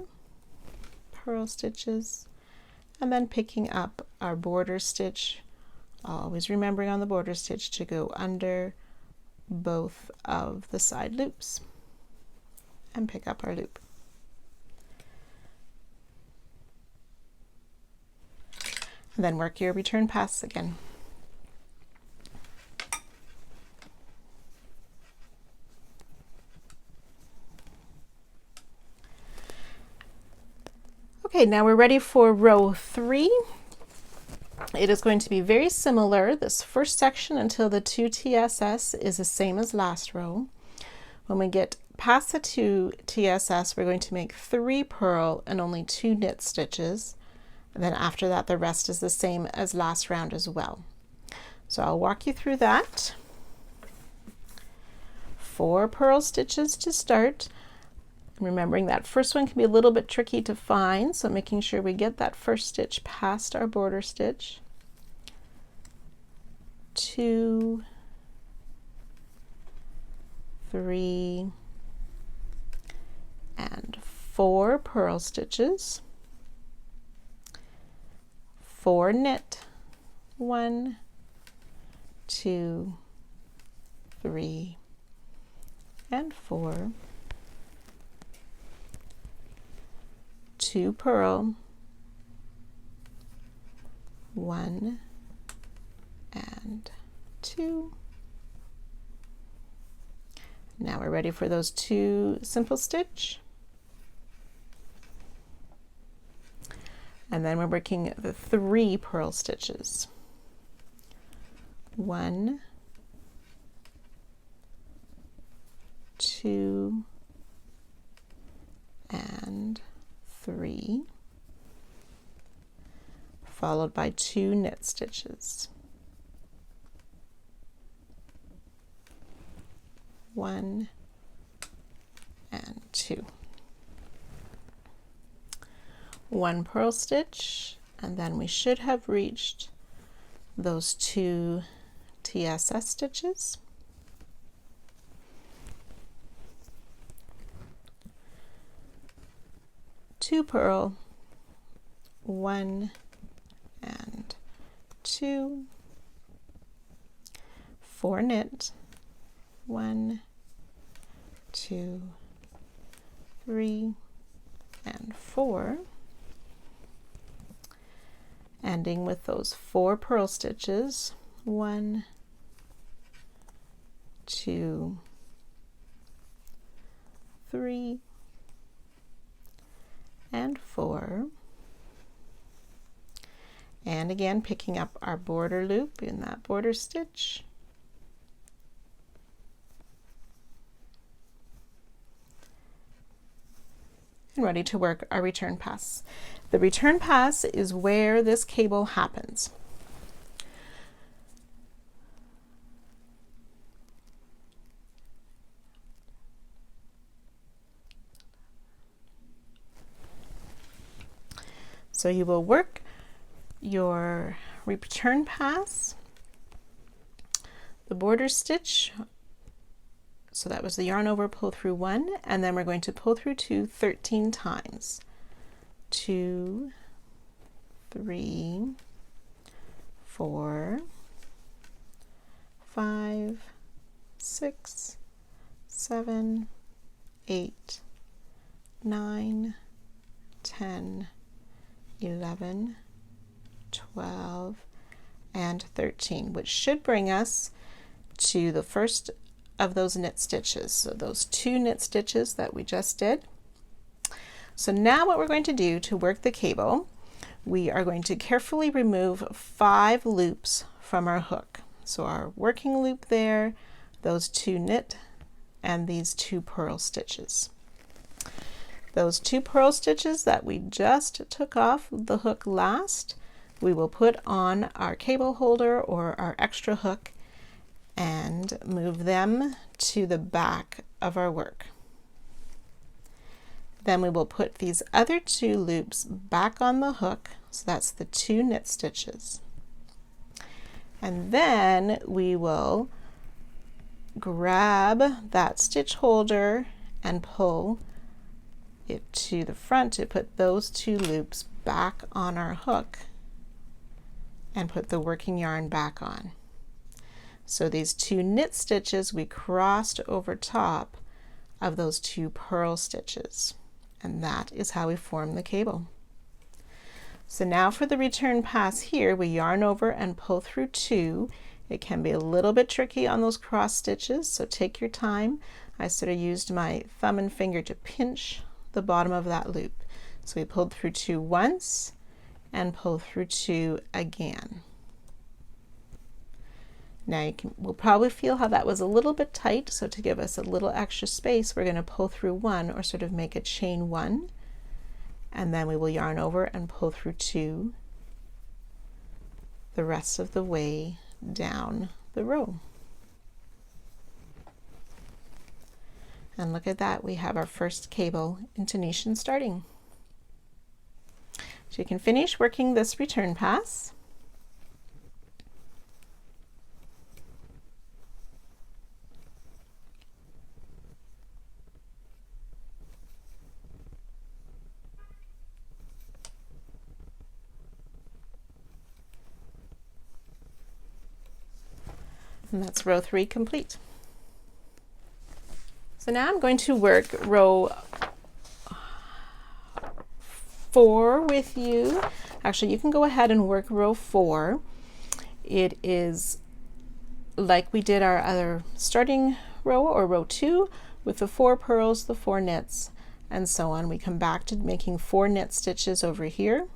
purl stitches, and then picking up our border stitch, always remembering on the border stitch to go under both of the side loops and pick up our loop. And then work your return pass again. Okay, now we're ready for row 3. It is going to be very similar, this first section until the 2 TSS is the same as last row. When we get past the 2 TSS, we're going to make 3 purl and only 2 knit stitches. And then after that, the rest is the same as last round as well. So I'll walk you through that. 4 purl stitches to start. Remembering that first one can be a little bit tricky to find, so making sure we get that first stitch past our border stitch. 2, 3, and 4 purl stitches. 4 knit, 1, 2, 3, and 4. 2 purl, 1 and 2. Now we're ready for those 2 simple stitch. And then we're working the 3 purl stitches. 1, 2, and 3, followed by 2 knit stitches. 1 and 2. 1 purl stitch, and then we should have reached those 2 TSS stitches. 2 purl, 1 and 2, 4 knit, 1, 2, 3, and 4, ending with those 4 purl stitches, 1, 2, 3, and 4, and again picking up our border loop in that border stitch, and ready to work our return pass. The return pass is where this cable happens. So you will work your return pass, the border stitch, so that was the yarn over, pull through 1, and then we're going to pull through 2 13 times. 2, 3, 4, 5, 6, 7, 8, 9, 10, 11, 12, and 13, which should bring us to the first of those knit stitches. So those 2 knit stitches that we just did. So now what we're going to do to work the cable, we are going to carefully remove 5 loops from our hook. So our working loop there, those 2 knit, and these 2 purl stitches. Those 2 purl stitches that we just took off the hook last, we will put on our cable holder or our extra hook and move them to the back of our work. Then we will put these other 2 loops back on the hook, so that's the 2 knit stitches. And then we will grab that stitch holder and pull it to the front to put those 2 loops back on our hook and put the working yarn back on. So these 2 knit stitches we crossed over top of those 2 purl stitches, and that is how we form the cable. So now for the return pass here, we yarn over and pull through 2. It can be a little bit tricky on those cross stitches, so take your time. I sort of used my thumb and finger to pinch the bottom of that loop. So we pulled through 2 once and pull through 2 again. Now we'll probably feel how that was a little bit tight, so to give us a little extra space, we're going to pull through 1 or sort of make a chain 1, and then we will yarn over and pull through 2 the rest of the way down the row. And look at that, we have our first cable intonation starting. So you can finish working this return pass. And that's row 3 complete. So now I'm going to work row 4 with you. Actually, you can go ahead and work row 4. It is like we did our other starting row, or row 2, with the 4 purls, the 4 knits, and so on. We come back to making 4 knit stitches over here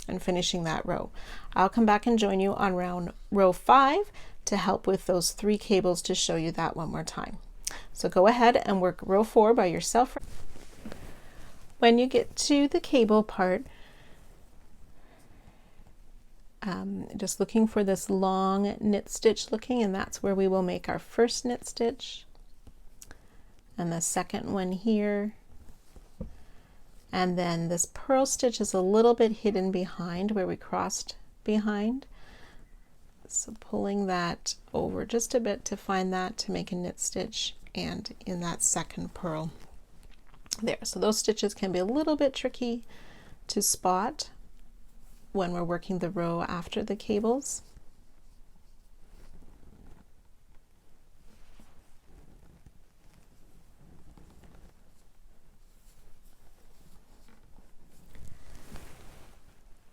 and finishing that row. I'll come back and join you on row 5 to help with those 3 cables to show you that one more time. So go ahead and work row 4 by yourself. When you get to the cable part, just looking for this long knit stitch looking, and that's where we will make our first knit stitch, and the second one here, and then this purl stitch is a little bit hidden behind where we crossed behind. So pulling that over just a bit to find that, to make a knit stitch, and in that second purl there. So those stitches can be a little bit tricky to spot when we're working the row after the cables.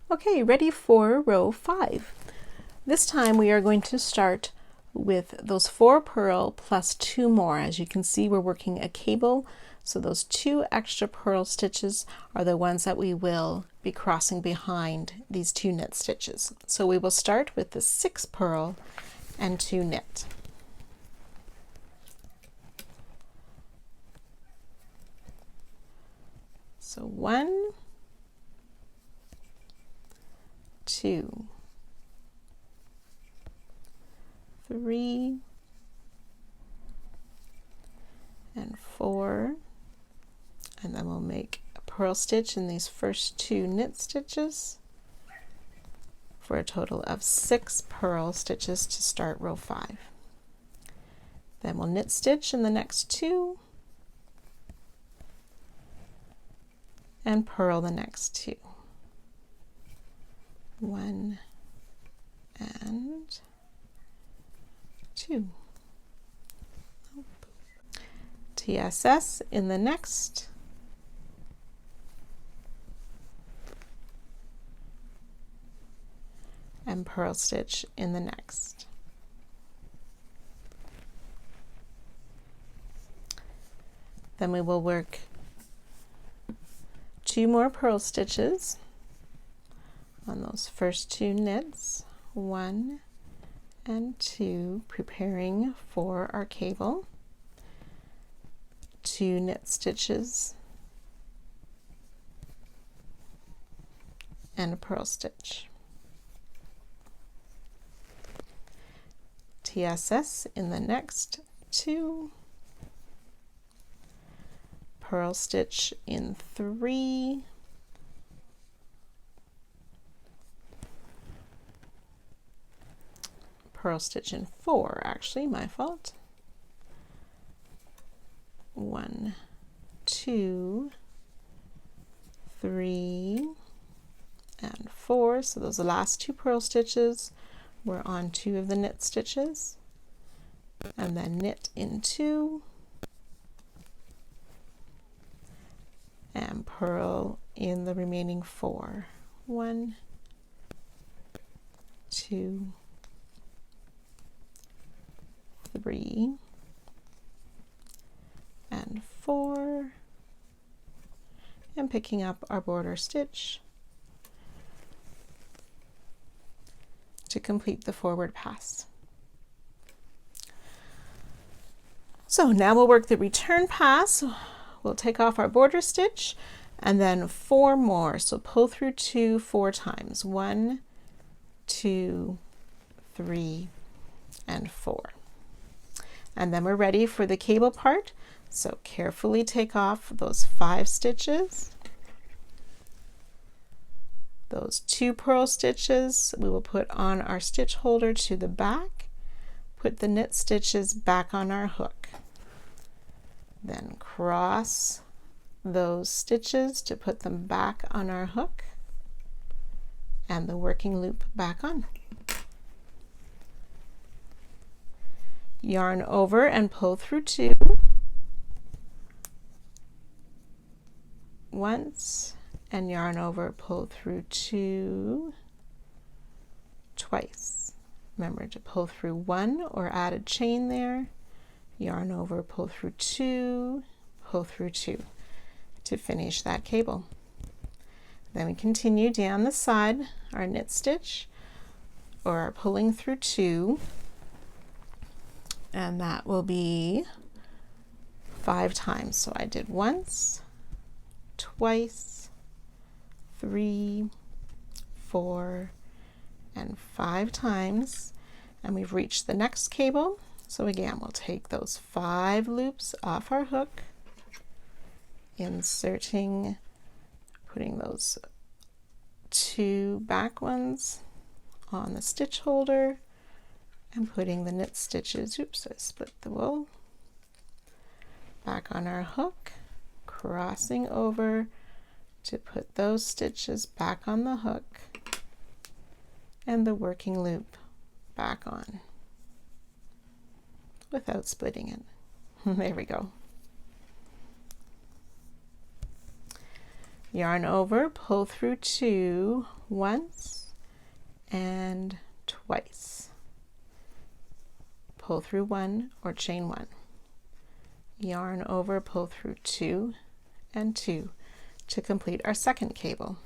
Okay, ready for row 5. This time we are going to start with those 4 purl plus 2 more. As you can see, we're working a cable, so those 2 extra purl stitches are the ones that we will be crossing behind these 2 knit stitches. So we will start with the 6 purl and 2 knit. So 1, 2, 3, and 4, and then we'll make a purl stitch in these first 2 knit stitches for a total of 6 purl stitches to start row 5. Then we'll knit stitch in the next 2 and purl the next 2. 1 and 2. TSS in the next, and purl stitch in the next. Then we will work 2 more purl stitches on those first 2 knits, 1 and 2, preparing for our cable. 2 knit stitches and a purl stitch. TSS in the next 2, purl stitch in 3, purl stitch in 4, actually, my fault. 1, 2, 3, and 4. So those are the last 2 purl stitches. We're on 2 of the knit stitches, and then knit in 2 and purl in the remaining 4. 1, 2, 3, and 4, and picking up our border stitch to complete the forward pass. So now we'll work the return pass. We'll take off our border stitch and then 4 more. So pull through 2 4 times. 1, 2, 3, and 4. And then we're ready for the cable part. So carefully take off those 5 stitches. Those 2 purl stitches we will put on our stitch holder to the back. Put the knit stitches back on our hook. Then cross those stitches to put them back on our hook and the working loop back on. Yarn over and pull through 2 once, and yarn over, pull through 2 twice. Remember to pull through 1 or add a chain there, yarn over, pull through 2, pull through 2 to finish that cable. Then we continue down the side, our knit stitch or our pulling through 2, and that will be 5 times. So I did once, twice, 3, 4, and 5 times, and we've reached the next cable. So again, we'll take those 5 loops off our hook, inserting, putting those 2 back ones on the stitch holder, and putting the knit stitches, oops, I split the wool, back on our hook, crossing over to put those stitches back on the hook and the working loop back on without splitting it. There we go. Yarn over, pull through 2 once and twice. Pull through 1 or chain 1. Yarn over, pull through 2 and 2 to complete our second cable.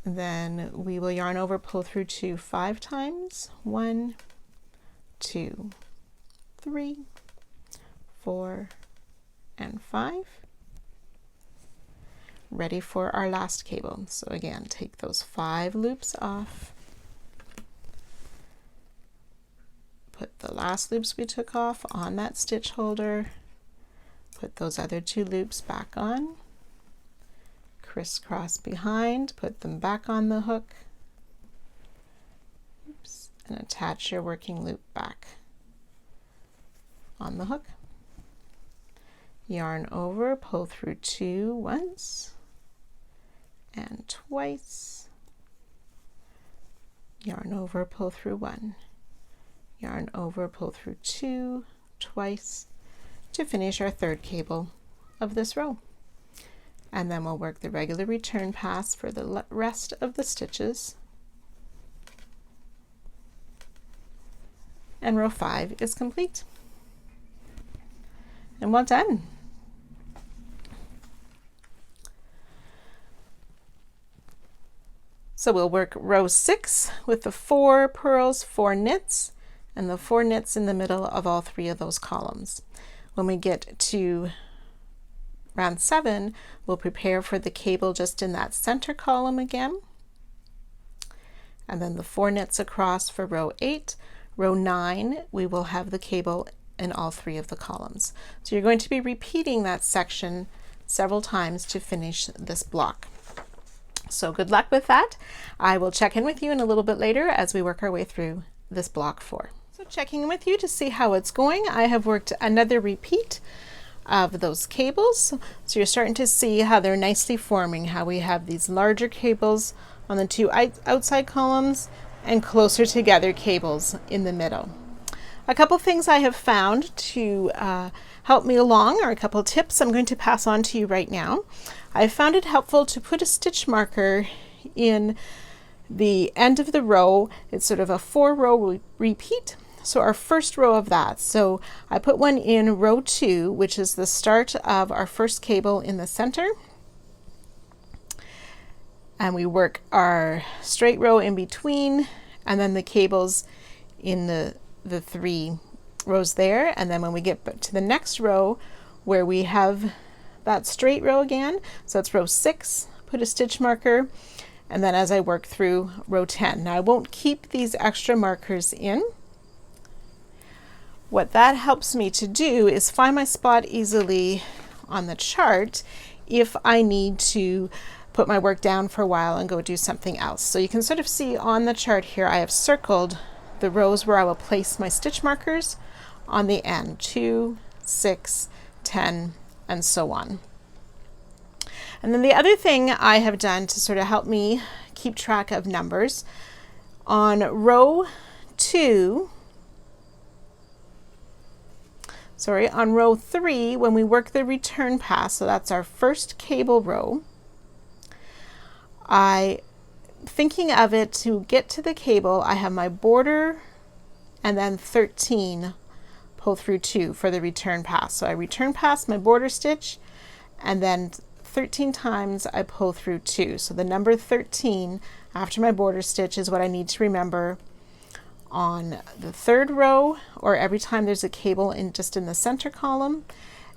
Then we will yarn over, pull through 2 5 times. 1, 2, 3, 4, and 5. Ready for our last cable. So again, take those 5 loops off. Put the last loops we took off on that stitch holder. Put those other 2 loops back on. Crisscross behind, put them back on the hook. Oops, and attach your working loop back on the hook. Yarn over, pull through 2 once and twice. Yarn over, pull through 1. Yarn over, pull through 2 twice to finish our third cable of this row. And then we'll work the regular return pass for the rest of the stitches. And row 5 is complete. And well done. So we'll work row 6 with the 4 purls, 4 knits, and the 4 knits in the middle of all 3 of those columns. When we get to round 7, we'll prepare for the cable just in that center column again, and then the 4 knits across for row 8. Row 9, we will have the cable in all 3 of the columns. So you're going to be repeating that section several times to finish this block. So good luck with that. I will check in with you in a little bit later as we work our way through this block 4. So checking in with you to see how it's going. I have worked another repeat of those cables. So you're starting to see how they're nicely forming, how we have these larger cables on the 2 outside columns and closer together cables in the middle. A couple things I have found to help me along are a couple tips I'm going to pass on to you right now. I found it helpful to put a stitch marker in the end of the row. It's sort of a 4-row repeat. So our first row of that. So I put one in row 2, which is the start of our first cable in the center. And we work our straight row in between, and then the cables in the 3 rows there. And then when we get to the next row where we have that straight row again, so it's row 6, put a stitch marker, and then as I work through row 10. Now I won't keep these extra markers in. What that helps me to do is find my spot easily on the chart if I need to put my work down for a while and go do something else. So you can sort of see on the chart here, I have circled the rows where I will place my stitch markers on the end, 2, 6, 10, and so on. And then the other thing I have done to sort of help me keep track of numbers, on row 3, when we work the return pass, so that's our first cable row, thinking of it to get to the cable, I have my border and then 13 pull through 2 for the return pass. So I return pass my border stitch, and then 13 times I pull through 2. So the number 13 after my border stitch is what I need to remember on the 3rd row, or every time there's a cable just in the center column.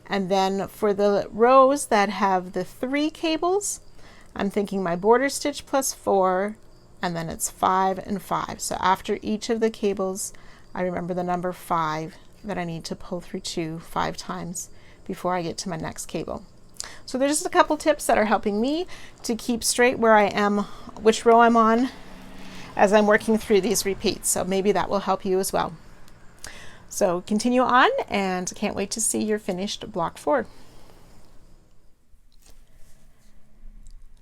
And then for the rows that have the 3 cables, I'm thinking my border stitch plus 4, and then it's 5 and 5. So after each of the cables, I remember the number 5 that I need to pull through 2 5 times before I get to my next cable. So there's just a couple tips that are helping me to keep straight where I am, which row I'm on, as I'm working through these repeats. So maybe that will help you as well. So continue on, and can't wait to see your finished block 4.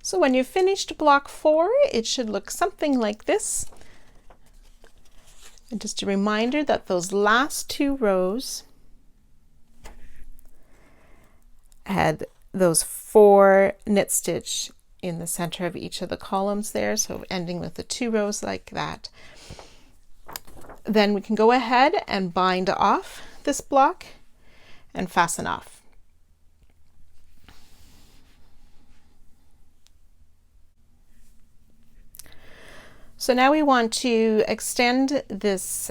So when you've finished block 4, it should look something like this. And just a reminder that those last 2 rows had those 4 knit stitch in the center of each of the columns there, so ending with the 2 rows like that. Then we can go ahead and bind off this block and fasten off. So now we want to extend this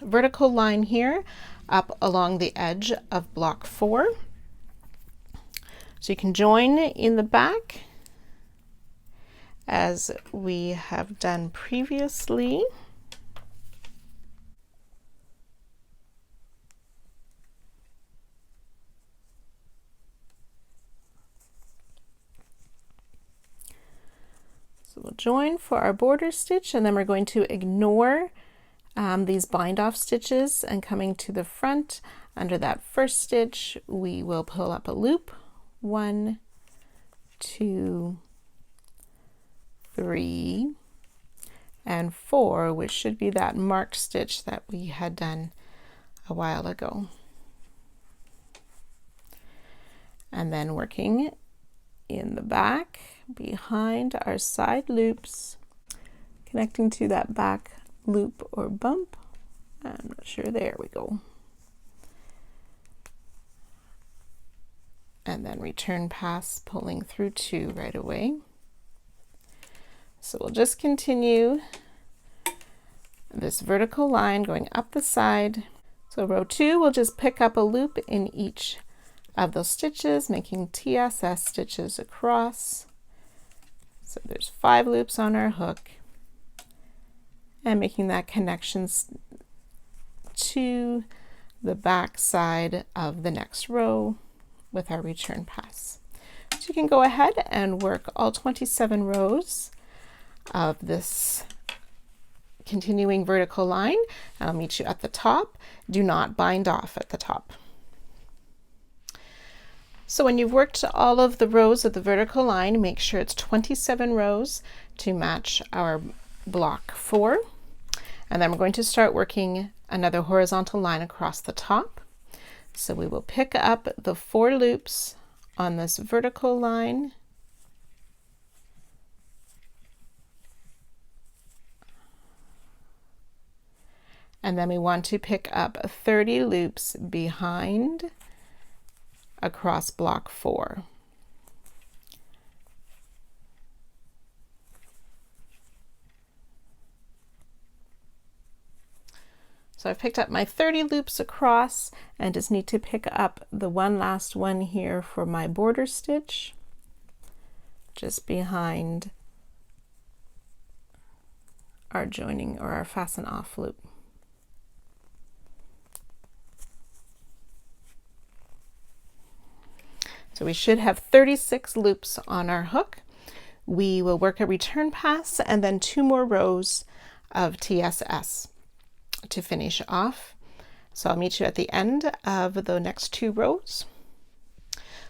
vertical line here up along the edge of block 4. So you can join in the back as we have done previously. So we'll join for our border stitch, and then we're going to ignore these bind off stitches, and coming to the front under that first stitch, we will pull up a loop, 1, 2, 3, and 4, which should be that marked stitch that we had done a while ago. And then working in the back behind our side loops, connecting to that back loop or bump. I'm not sure, there we go. And then return pass, pulling through 2 right away. So we'll just continue this vertical line going up the side. So row 2, we'll just pick up a loop in each of those stitches, making TSS stitches across. So there's 5 loops on our hook, and making that connection to the back side of the next row with our return pass. So you can go ahead and work all 27 rows of this continuing vertical line. I'll meet you at the top. Do not bind off at the top. So when you've worked all of the rows of the vertical line, make sure it's 27 rows to match our block 4. And then we're going to start working another horizontal line across the top. So we will pick up the 4 loops on this vertical line. And then we want to pick up 30 loops behind across block 4. So I've picked up my 30 loops across and just need to pick up the one last one here for my border stitch, just behind our joining or our fasten off loop. So we should have 36 loops on our hook. We will work a return pass and then 2 more rows of TSS to finish off. So I'll meet you at the end of the next 2 rows.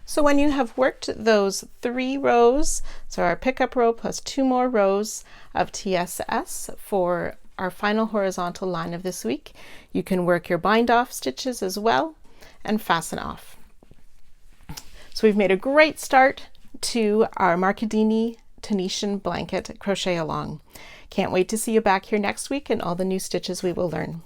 So when you have worked those 3 rows, so our pickup row plus 2 more rows of TSS for our final horizontal line of this week, you can work your bind off stitches as well and fasten off. So we've made a great start to our Markidini Tunisian blanket crochet along. Can't wait to see you back here next week and all the new stitches we will learn.